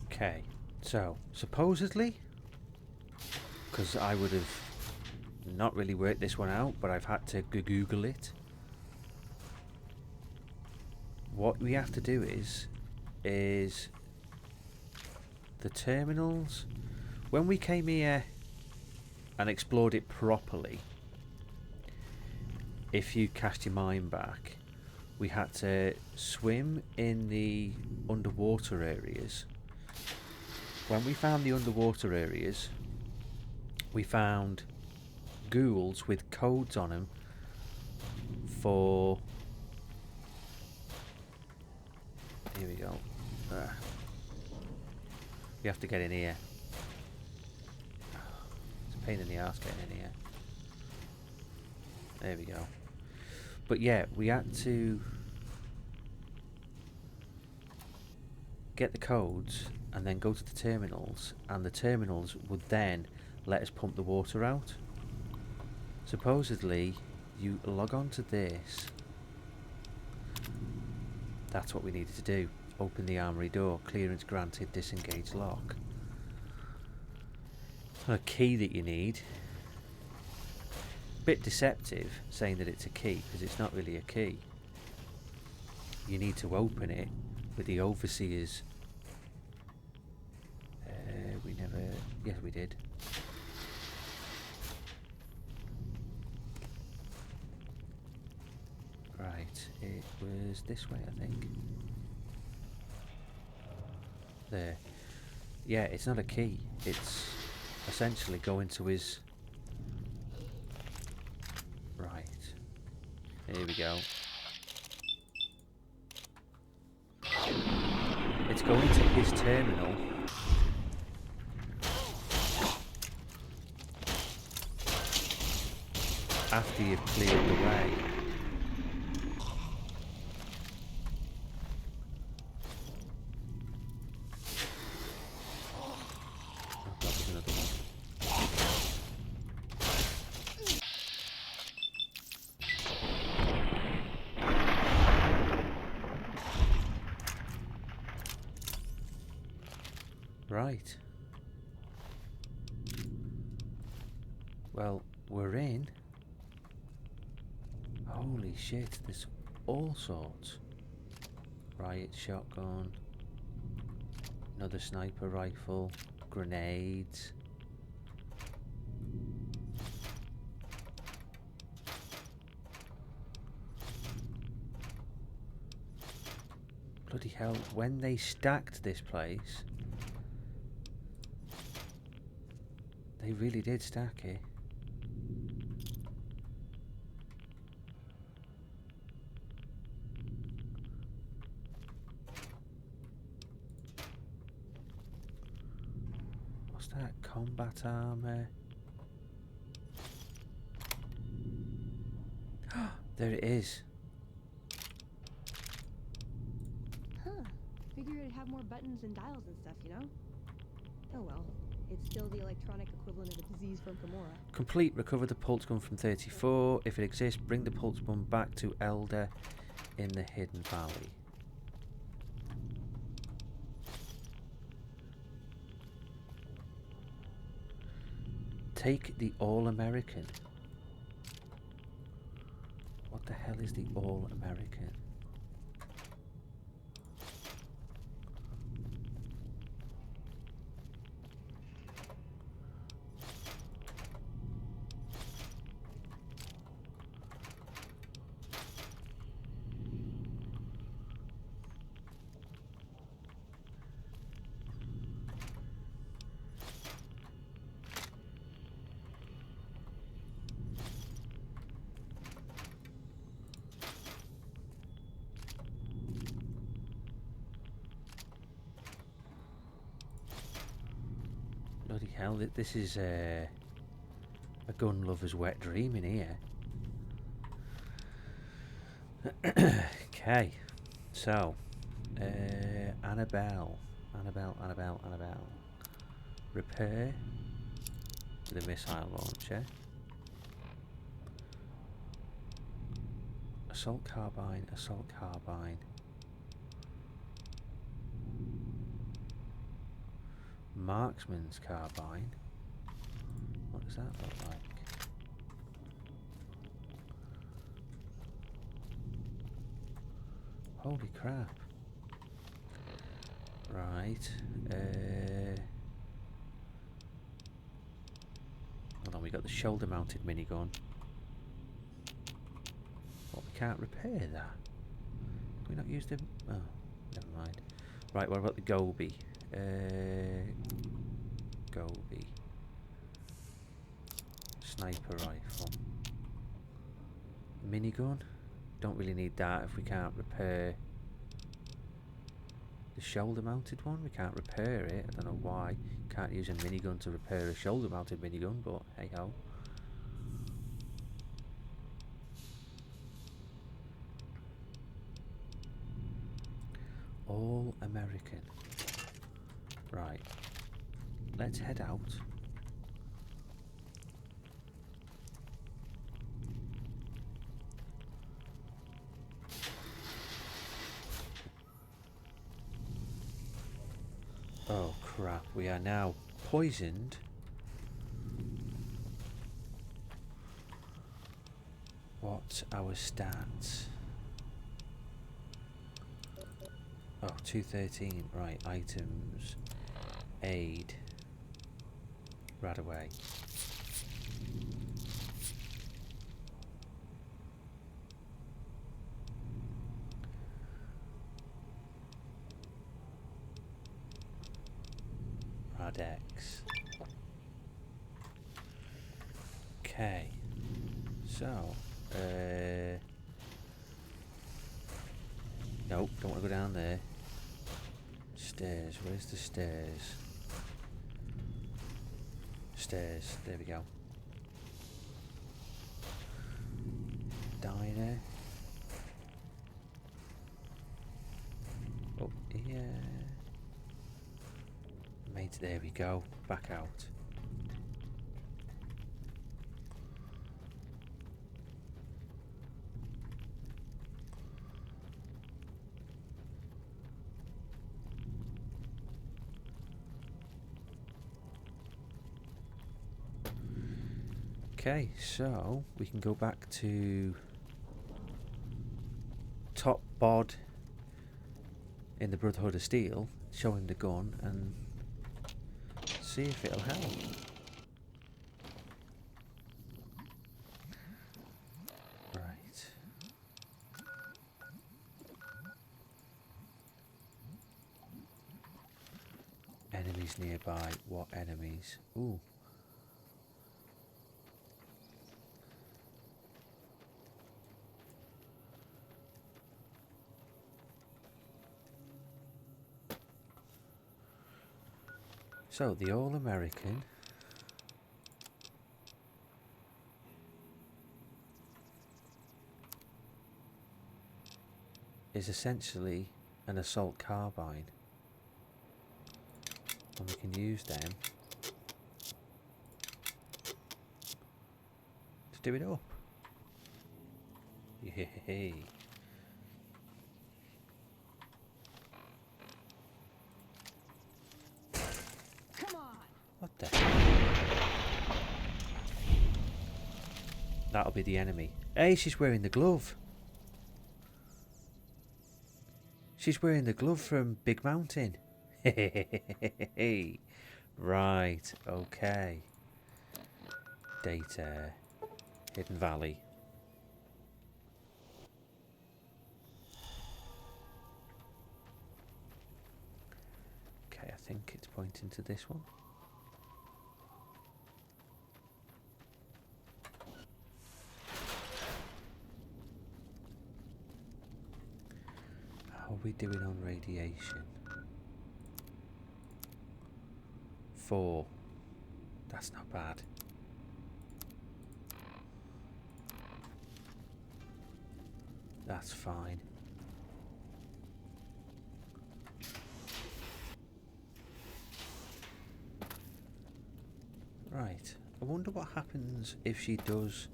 Okay, so supposedly, because I would have not really worked this one out, but I've had to Google it. What we have to do is the terminals. When we came here and explored it properly, if you cast your mind back, we had to swim in the underwater areas. When we found the underwater areas, we found ghouls with codes on them for... Here we go. We have to get in here. It's a pain in the ass getting in here. There we go. But yeah, we had to get the codes and then go to the terminals, and the terminals would then let us pump the water out. Supposedly, you log on to this. That's what we needed to do. Open the armory door. Clearance granted. Disengage lock. It's not a key that you need. Bit deceptive saying that it's a key, because it's not really a key. You need to open it with the overseer's... we never... Yes, we did. Right, it was this way, I think. There. Yeah, it's not a key. It's essentially going to his... Right. Here we go. It's going to his terminal. After you've cleared the way. Oh, that was another one. Right. Well, we're in. Holy shit, there's all sorts. Riot shotgun, another sniper rifle, grenades. Bloody hell, when they stacked this place, they really did stack it. What's that? Combat armor. There it is. Huh. Figured it'd have more buttons and dials and stuff, you know? Oh well. It's still the electronic equivalent of a disease from Gamora. Complete. Recover the pulse gun from 34. If it exists, bring the pulse gun back to Elder in the Hidden Valley. Take the All-American. What the hell is the All-American? Bloody hell, this is a gun lover's wet dream in here. Okay, so Annabelle. Repair the missile launcher. Assault carbine. Marksman's carbine. What does that look like? Holy crap. Right. Hold on, we got the shoulder mounted minigun. What, we can't repair that? Can we not use them? Oh, never mind. Right, what about the Gobi? Gobi. Sniper rifle. Minigun? Don't really need that if we can't repair the shoulder mounted one. We can't repair it. I don't know why. Can't use a minigun to repair a shoulder mounted minigun, but hey ho. All American. Right. Let's head out. Oh crap, we are now poisoned. What's our stats? Oh, 213. Right, items. Aid. Right away. Radex. Okay. So, nope, don't want to go down there. Stairs, where's the stairs? Stairs, there we go. Diner. Up here. Mate, there we go. Back out. Okay, so we can go back to top bod in the Brotherhood of Steel, show him the gun and see if it'll help. Right. Enemies nearby. What enemies? Ooh. So, the All-American is essentially an assault carbine, and we can use them to do it up. Yay! What the hell? That'll be the enemy. Hey, she's wearing the glove. She's wearing the glove from Big Mountain. Right, okay. Data. Hidden Valley. Okay, I think it's pointing to this one. How are we doing on radiation? 4. That's not bad. That's fine. Right. I wonder what happens if she does,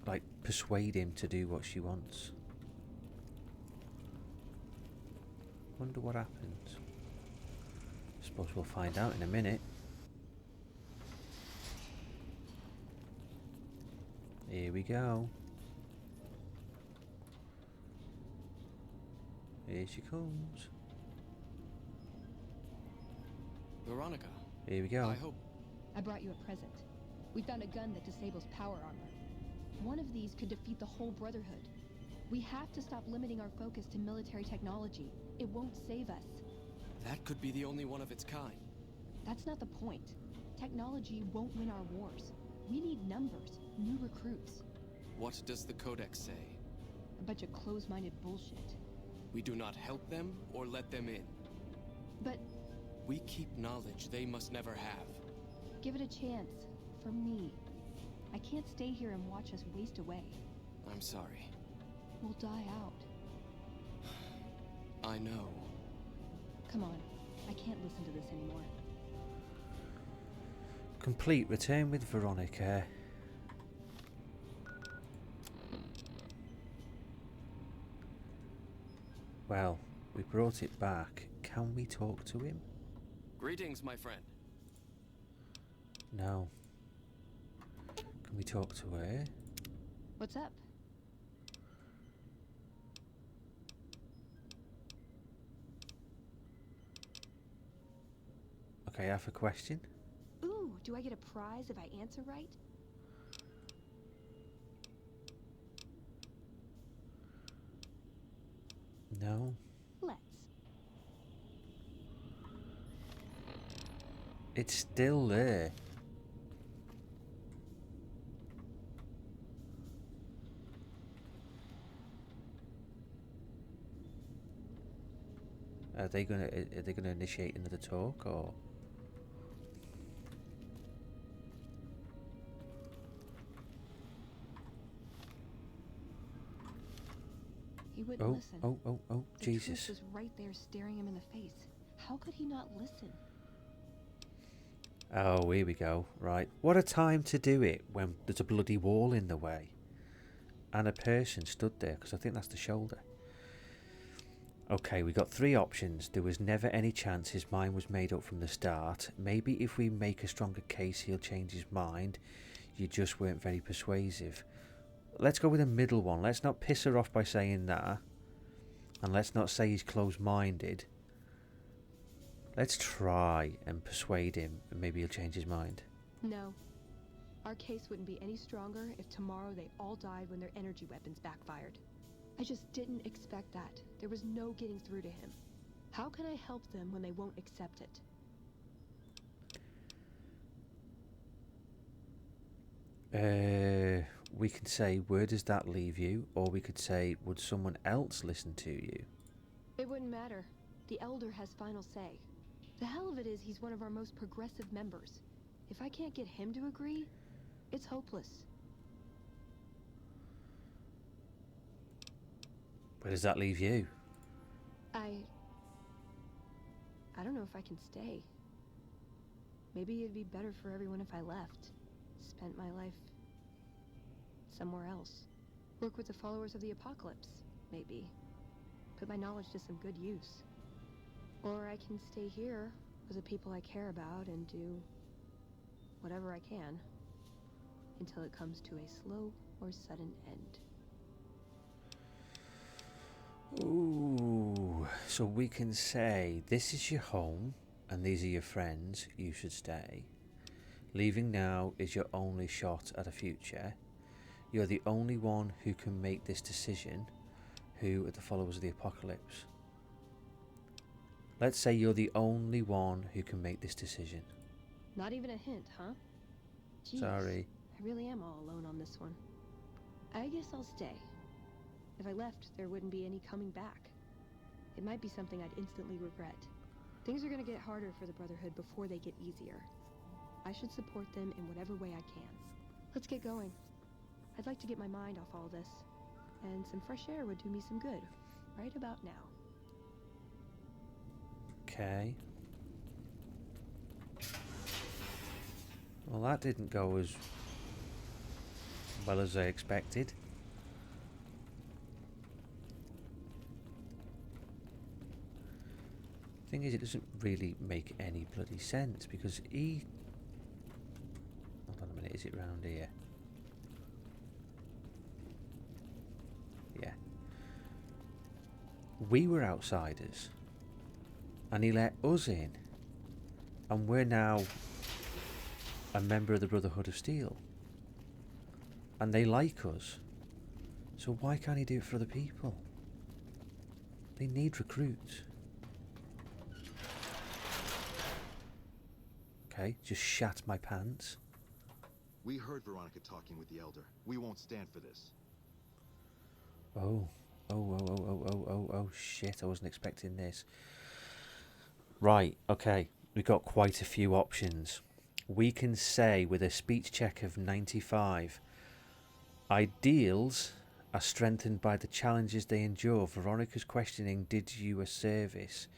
like, persuade him to do what she wants. Wonder what happens. Suppose we'll find out in a minute. Here we go. Here she comes. Veronica. Here we go. I hope... I brought you a present. We found a gun that disables power armor. One of these could defeat the whole Brotherhood. We have to stop limiting our focus to military technology. It won't save us. That could be the only one of its kind. That's not the point. Technology won't win our wars. We need numbers, new recruits. What does the Codex say? A bunch of closed-minded bullshit. We do not help them or let them in. But... we keep knowledge they must never have. give it a chance. For me. I can't stay here and watch us waste away. I'm sorry. We'll die out. I know. Come on. I can't listen to this anymore. Complete. Return with Veronica. Well, we brought it back. Can we talk to him? Greetings, my friend. No. Can we talk to her? What's up? Okay, I have a question. Ooh, do I get a prize if I answer right? No. Let's. It's still there. Are they gonna initiate another talk or? He wouldn't listen. Oh, The Jesus. truth was right there staring him in the face. How could he not listen? Oh, here we go. Right. What a time to do it when there's a bloody wall in the way. And a person stood there, because I think that's the shoulder. Okay, we got three options. There was never any chance his mind was made up from the start. Maybe if we make a stronger case, he'll change his mind. You just weren't very persuasive. Let's go with the middle one. Let's not piss her off by saying that. And let's not say he's closed-minded. Let's try and persuade him, and maybe he'll change his mind. No. Our case wouldn't be any stronger if tomorrow they all died when their energy weapons backfired. I just didn't expect that. There was no getting through to him. How can I help them when they won't accept it? We can say, where does that leave you? Or we could say, would someone else listen to you? It wouldn't matter. The Elder has final say. The hell of it is he's one of our most progressive members. If I can't get him to agree, it's hopeless. Where does that leave you? I don't know if I can stay. Maybe it'd be better for everyone if I left. Spent my life somewhere else. Work with the followers of the Apocalypse, maybe. Put my knowledge to some good use. Or I can stay here with the people I care about and do whatever I can until it comes to a slow or sudden end. Ooh, so we can say, this is your home and these are your friends, you should stay. Leaving now is your only shot at a future. You're the only one who can make this decision. Who are the followers of the Apocalypse? Let's say you're the only one who can make this decision. Not even a hint, huh? Jeez, Sorry. I really am all alone on this one. I guess I'll stay. If I left, there wouldn't be any coming back. It might be something I'd instantly regret. Things are gonna get harder for the Brotherhood before they get easier. I should support them in whatever way I can. Let's get going. I'd like to get my mind off all this, and some fresh air would do me some good, right about now. Okay. Well, that didn't go as well as I expected. Thing is, it doesn't really make any bloody sense because he... Hold on a minute, is it round here? Yeah. We were outsiders and he let us in, and we're now a member of the Brotherhood of Steel, and they like us, so why can't he do it for other people? They need recruits. Okay, just shat my pants. We heard Veronica talking with the Elder. We won't stand for this. Oh shit, I wasn't expecting this. Right, okay, we've got quite a few options. We can say with a speech check of 95, ideals are strengthened by the challenges they endure. Veronica's questioning, did you a service?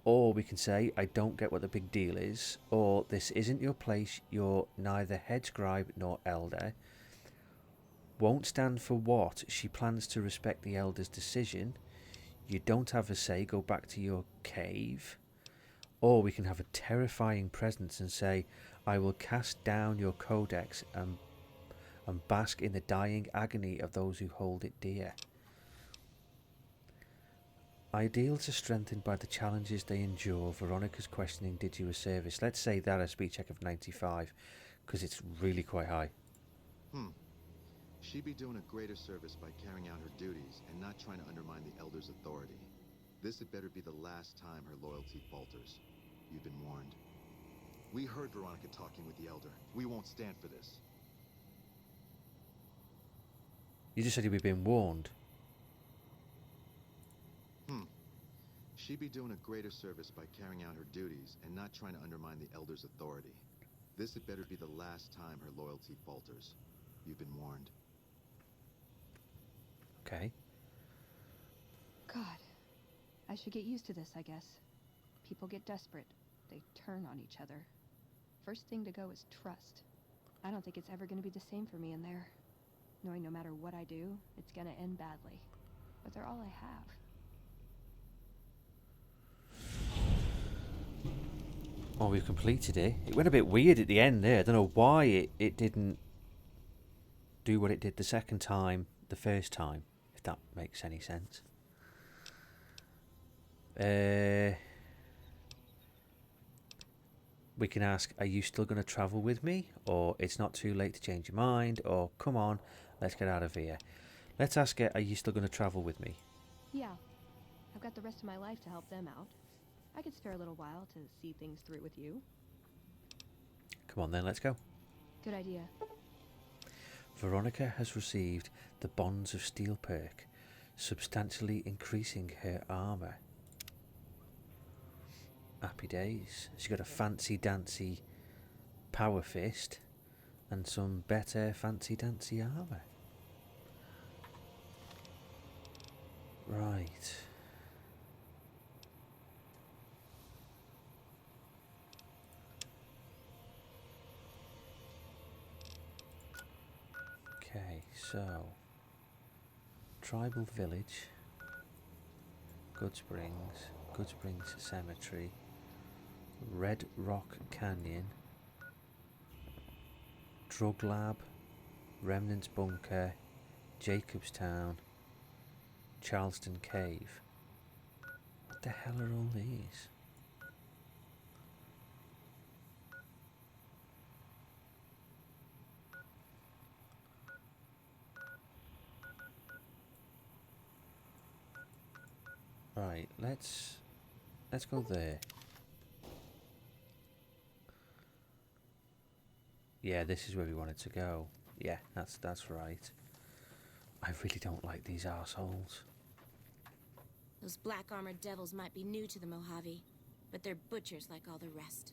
Or we can say, I don't get what the big deal is. Or, this isn't your place, you're neither head scribe nor elder. Won't stand for what? She plans to respect the elder's decision. You don't have a say, go back to your cave. Or we can have a terrifying presence and say, I will cast down your codex and bask in the dying agony of those who hold it dear. Ideals are strengthened by the challenges they endure. Veronica's questioning, did you a service? Let's say that a speed check of 95, because it's really quite high. She'd be doing a greater service by carrying out her duties and not trying to undermine the Elder's authority. This had better be the last time her loyalty falters. You've been warned. We heard Veronica talking with the Elder. We won't stand for this. You just said you've been warned. She'd be doing a greater service by carrying out her duties and not trying to undermine the Elder's authority. This had better be the last time her loyalty falters. You've been warned. Okay. God, I should get used to this, I guess. People get desperate. They turn on each other. First thing to go is trust. I don't think it's ever going to be the same for me in there. Knowing no matter what I do, it's going to end badly. But they're all I have. Oh, we've completed it. It went a bit weird at the end there. I don't know why it didn't do what it did the second time, the first time, if that makes any sense. We can ask, are you still going to travel with me? Or it's not too late to change your mind? Or come on, let's get out of here. Let's ask her, are you still going to travel with me? Yeah. I've got the rest of my life to help them out. I could spare a little while to see things through with you. Come on then, let's go. Good idea. Veronica has received the Bonds of Steel perk, substantially increasing her armour. Happy days. She got a fancy dancy power fist and some better fancy dancy armour. Right. Okay, so Tribal Village, Good Springs Cemetery, Red Rock Canyon, Drug Lab, Remnants Bunker, Jacobstown, Charleston Cave. What the hell are all these? Right, let's go there. Yeah, this is where we wanted to go. Yeah, that's right. I really don't like these arseholes. Those black armored devils might be new to the Mojave, but they're butchers like all the rest.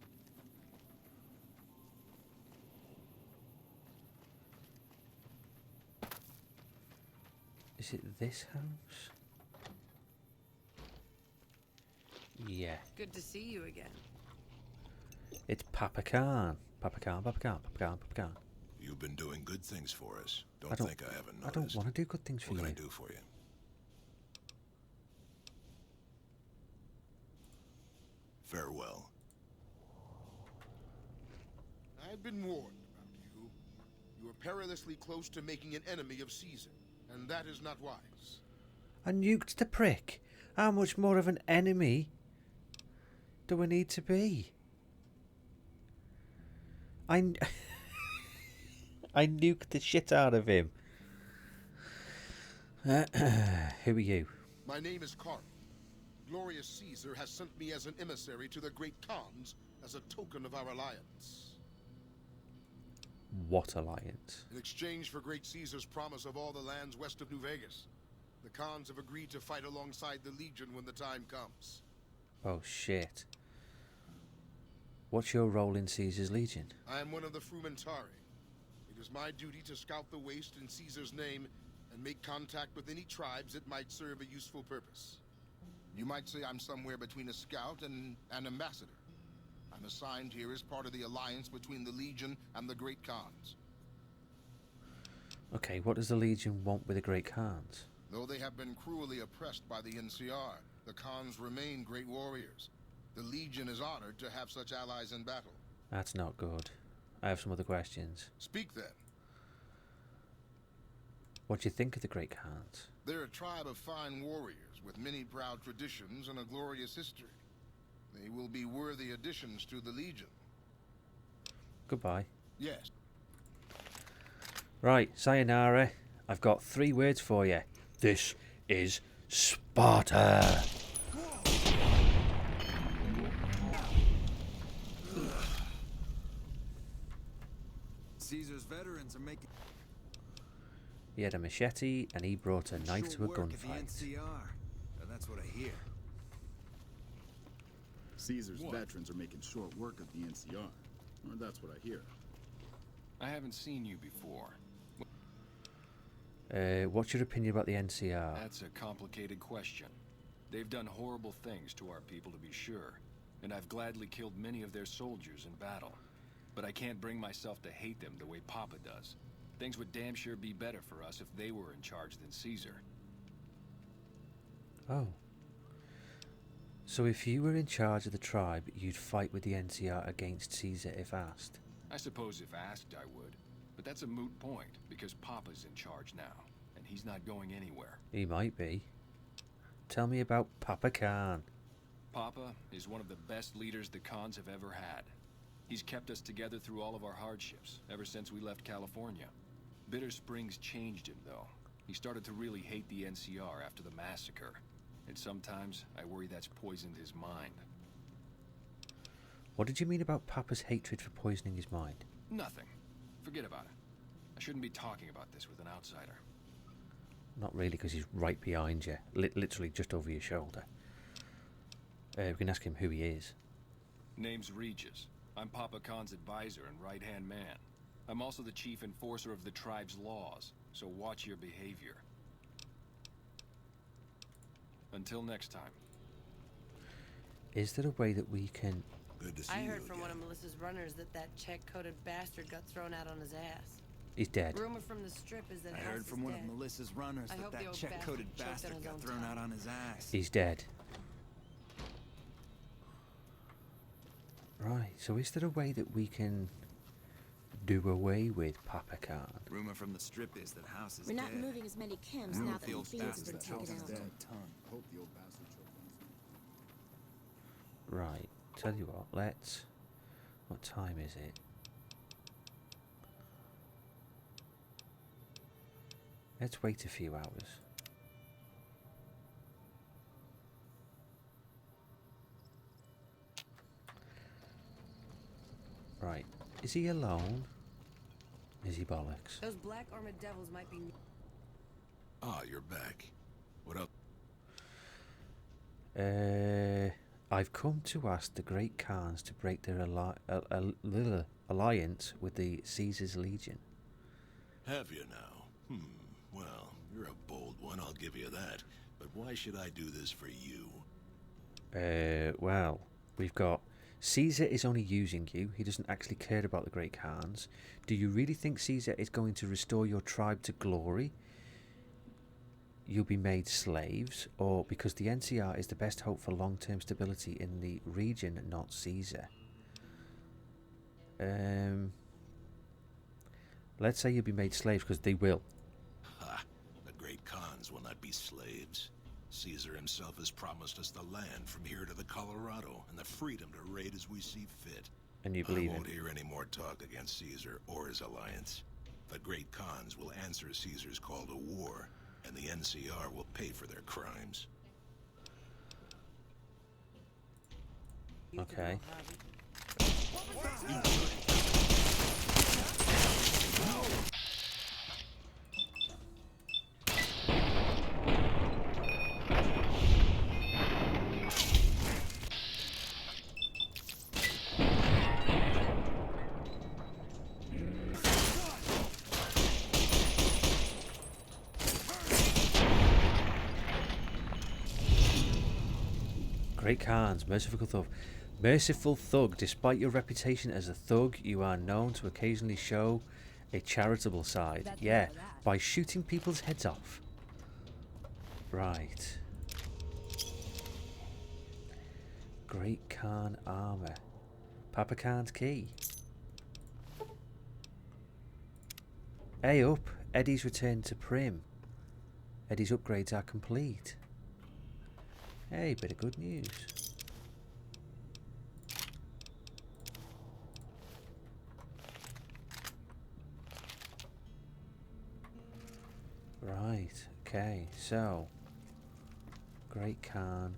Is it this house? Yeah. Good to see you again. It's Papa Khan. Papa Khan, Papa Khan, Papa Khan, Papa Khan. You've been doing good things for us. I don't think I haven't noticed. I don't want to do good things for you. What can I do for you? Farewell. I've been warned about you. You are perilously close to making an enemy of Caesar, and that is not wise. I nuked the prick. How much more of an enemy do I need to be? I nuked the shit out of him. Who are you? My name is Carl. Glorious Caesar has sent me as an emissary to the great Khans as a token of our alliance. What alliance? In exchange for great Caesar's promise of all the lands west of New Vegas, the Khans have agreed to fight alongside the Legion when the time comes. Oh shit. What's your role in Caesar's Legion? I am one of the Frumentari. It is my duty to scout the waste in Caesar's name and make contact with any tribes that might serve a useful purpose. You might say I'm somewhere between a scout and an ambassador. I'm assigned here as part of the alliance between the Legion and the Great Khans. Okay, what does the Legion want with the Great Khans? Though they have been cruelly oppressed by the NCR, the Khans remain great warriors. The Legion is honored to have such allies in battle. That's not good. I have some other questions. Speak then. What do you think of the Great Khans? They're a tribe of fine warriors with many proud traditions and a glorious history. They will be worthy additions to the Legion. Goodbye. Yes. Right, sayonara. I've got 3 words for you. This is Sparta. Caesar's veterans are making. He had a machete and he brought a knife to a gunfight. That's what I hear. Caesar's veterans are making short work of the NCR. Or that's what I hear. I haven't seen you before. What's your opinion about the NCR? That's a complicated question. They've done horrible things to our people, to be sure, and I've gladly killed many of their soldiers in battle. But I can't bring myself to hate them the way Papa does. Things would damn sure be better for us if they were in charge than Caesar. Oh. So if you were in charge of the tribe, you'd fight with the NCR against Caesar if asked? I suppose if asked, I would. But that's a moot point, because Papa's in charge now, and he's not going anywhere. He might be. Tell me about Papa Khan. Papa is one of the best leaders the Khans have ever had. He's kept us together through all of our hardships, ever since we left California. Bitter Springs changed him, though. He started to really hate the NCR after the massacre. And sometimes I worry that's poisoned his mind. What did you mean about Papa's hatred for poisoning his mind? Nothing. Forget about it. I shouldn't be talking about this with an outsider. Not really, because he's right behind you. Literally just over your shoulder. We can ask him who he is. Name's Regis. I'm Papa Khan's advisor and right-hand man. I'm also the chief enforcer of the tribe's laws, so watch your behavior. Until next time. Is there a way that we can... Good to see I you heard from again. one of Melissa's runners that check-coded bastard got thrown out on his ass. He's dead. Rumor from the strip is that I House heard is from one dead. of Melissa's runners I hope the that old check-coded bastard choked on bastard his got own thrown tongue. out on his ass. He's dead. Right, so is there a way that we can do away with Papa Khan? Rumor from the strip is that House is We're dead. not moving as many chems now that the beans have been taken out. Hope the old bastard choked on his Right, tell you what, let's... What time is it? Let's wait a few hours. Right, is he alone? Is he bollocks? Those black armored devils might be. Ah, you're back. What up? I've come to ask the Great Khans to break their alliance with the Caesar's Legion. Have you now? Well, you're a bold one, I'll give you that. But why should I do this for you? Well, we've got Caesar is only using you. He doesn't actually care about the Great Khans. Do you really think Caesar is going to restore your tribe to glory? You'll be made slaves, or because the NCR is the best hope for long-term stability in the region, not Caesar. Let's say you'll be made slaves, because they will. Ha! The Great Khans will not be slaves. Caesar himself has promised us the land from here to the Colorado, and the freedom to raid as we see fit. And you believe I won't him? hear any more talk against Caesar or his alliance. The Great Khans will answer Caesar's call to war, and the NCR will pay for their crimes. Okay. Great Khans, merciful thug. Despite your reputation as a thug, you are known to occasionally show a charitable side. Yeah, by shooting people's heads off. Right. Great Khan armor. Papa Khan's key. Hey up, Eddie's returned to Prim. Eddie's upgrades are complete. Hey, bit of good news. Right, okay, so Great Khan.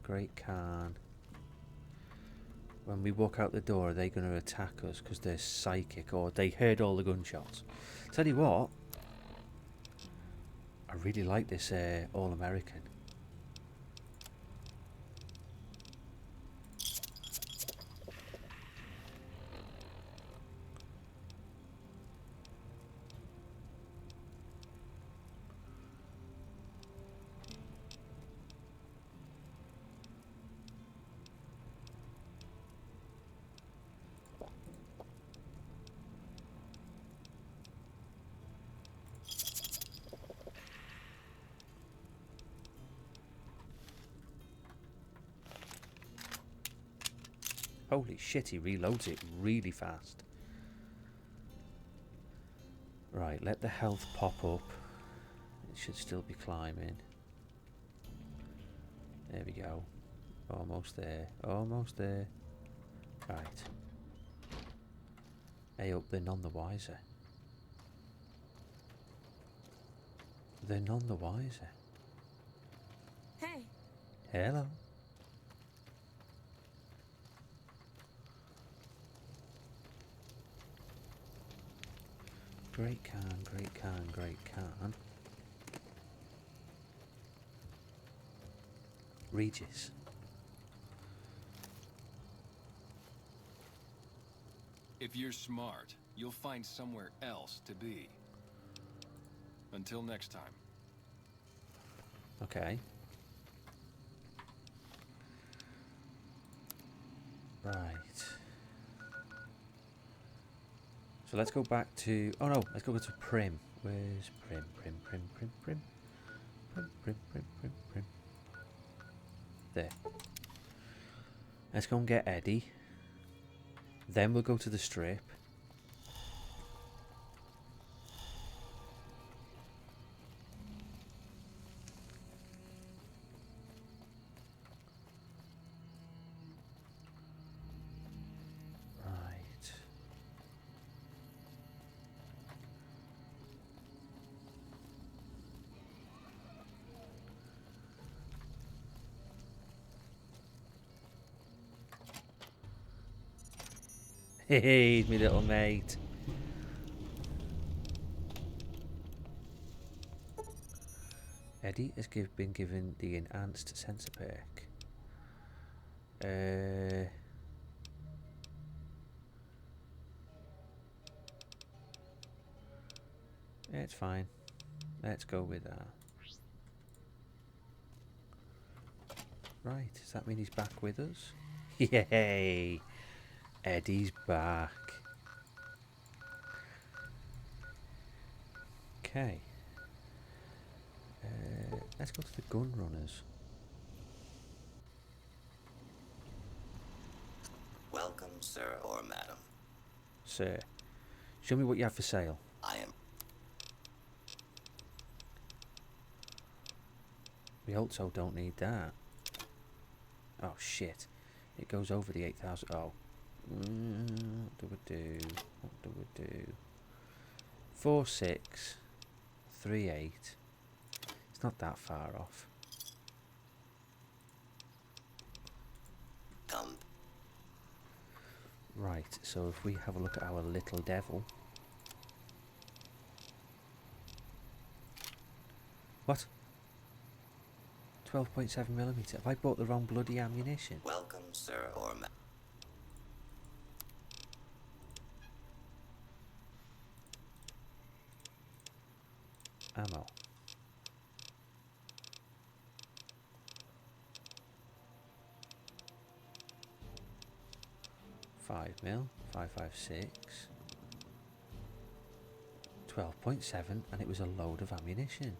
When we walk out the door, are they going to attack us because they're psychic, or they heard all the gunshots? Tell you what, I really like this All-American. Holy shit, he reloads it really fast. Right, let the health pop up. It should still be climbing. There we go. Almost there. Almost there. Right. Hey up, they're none the wiser. They're none the wiser. Hey. Hello. Great Khan. Regis. If you're smart, you'll find somewhere else to be. Until next time. Okay. Right. So let's go back to... Oh no, let's go to Prim. Where's Prim? Prim. There. Let's go and get Eddie. Then we'll go to the strip. Hey, me little mate. Eddie has been given the enhanced sensor perk. It's fine. Let's go with that. Right, does that mean he's back with us? Yay! Eddie's back. Okay. Let's go to the gun runners. Welcome, sir or madam. Sir, show me what you have for sale. I am. We also don't need that. Oh shit. It goes over the 8,000. Oh. What do we do? What do we do? 4638. It's not that far off. Come. Right, so if we have a look at our little devil. What? 12.7mm. Have I bought the wrong bloody ammunition? Welcome, sir or madam. Ammo. Five mil, 5.56, 12.7, and it was a load of ammunition.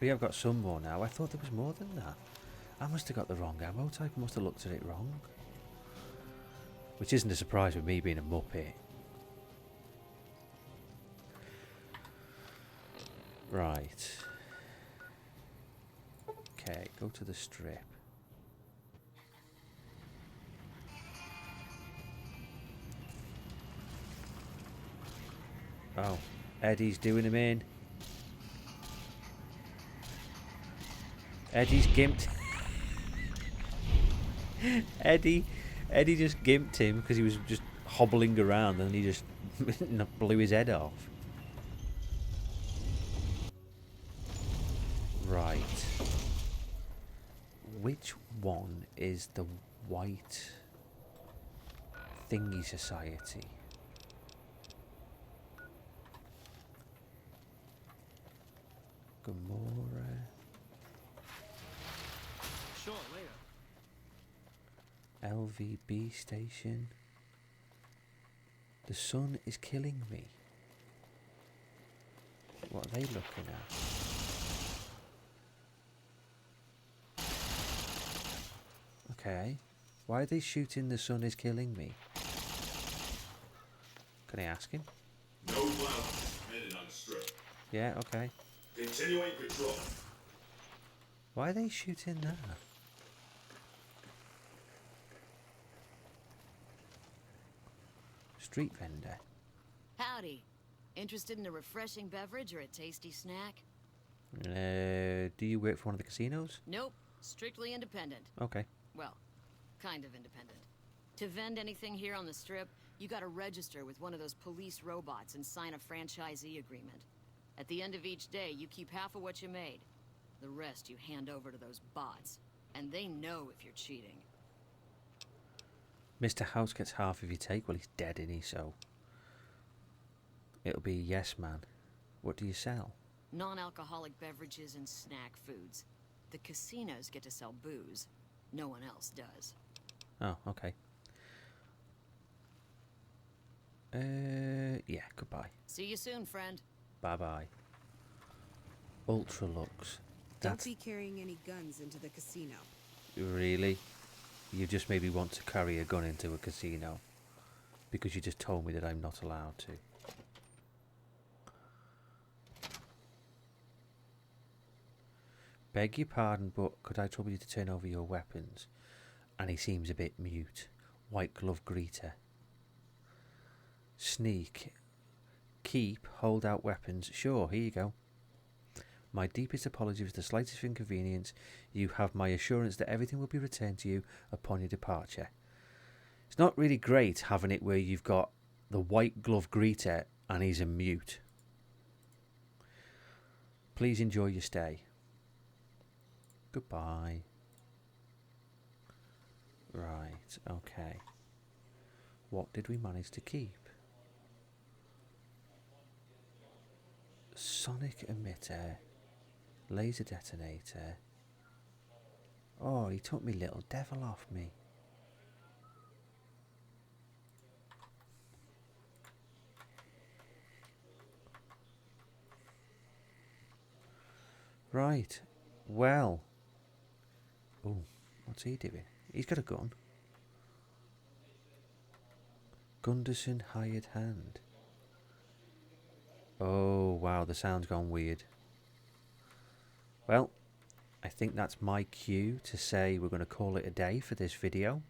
We have got some more now. I thought there was more than that. I must have got the wrong ammo type. I must have looked at it wrong. Which isn't a surprise with me being a muppet. Right. Okay, go to the strip. Oh, Eddie's doing him in. Eddie's gimped. Eddie just gimped him because he was just hobbling around and he just blew his head off. Right. Which one is the white thingy society? Gamora. Sure, later. LVB station. The sun is killing me. What are they looking at? Okay. Why are they shooting the sun is killing me? Can I ask him? No violence committed on the strip. Yeah, okay. Continuing patrol. Why are they shooting that? Street vendor. Howdy. Interested in a refreshing beverage or a tasty snack? Do you work for one of the casinos? Nope. Strictly independent. Okay. Well, kind of independent. To vend anything here on the strip, you gotta register with one of those police robots and sign a franchisee agreement. At the end of each day, you keep half of what you made. The rest you hand over to those bots. And they know if you're cheating. Mr. House gets half if you take. Well, he's dead, isn't he? So it'll be yes, man. What do you sell? Non-alcoholic beverages and snack foods. The casinos get to sell booze. No one else does. Oh, okay. Yeah, goodbye. See you soon, friend. Bye-bye. Ultralux. Don't That's be carrying any guns into the casino. really? You just maybe want to carry a gun into a casino because you just told me that I'm not allowed to. Beg your pardon, but could I trouble you to turn over your weapons? And he seems a bit mute. White glove greeter. Sneak. keep holdout weapons. Sure, here you go. My deepest apology for the slightest inconvenience. You have my assurance that everything will be returned to you upon your departure. It's not really great having it where you've got the white glove greeter and he's a mute. Please enjoy your stay. Goodbye. Right, okay. What did we manage to keep? Sonic emitter. Laser detonator. Oh, he took me little devil off me. Right. Well. Oh, what's he doing? He's got a gun. Gunderson hired hand. Oh, wow, the sound's gone weird. Well, I think that's my cue to say we're going to call it a day for this video.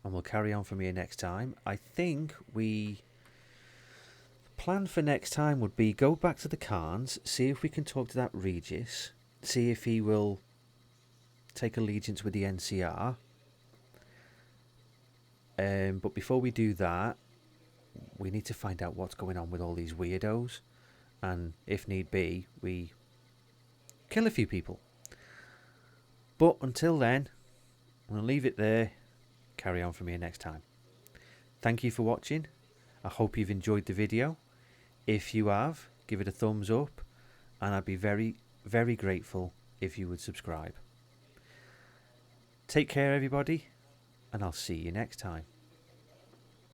And we'll carry on from here next time. I think the plan for next time would be go back to the Khans, see if we can talk to that Regis, see if he will take allegiance with the NCR. But before we do that, we need to find out what's going on with all these weirdos. And if need be, we kill a few people. But until then, I'm going to leave it there. Carry on from here next time. Thank you for watching. I hope you've enjoyed the video. If you have, give it a thumbs up. And I'd be very, very grateful if you would subscribe. Take care, everybody. And I'll see you next time.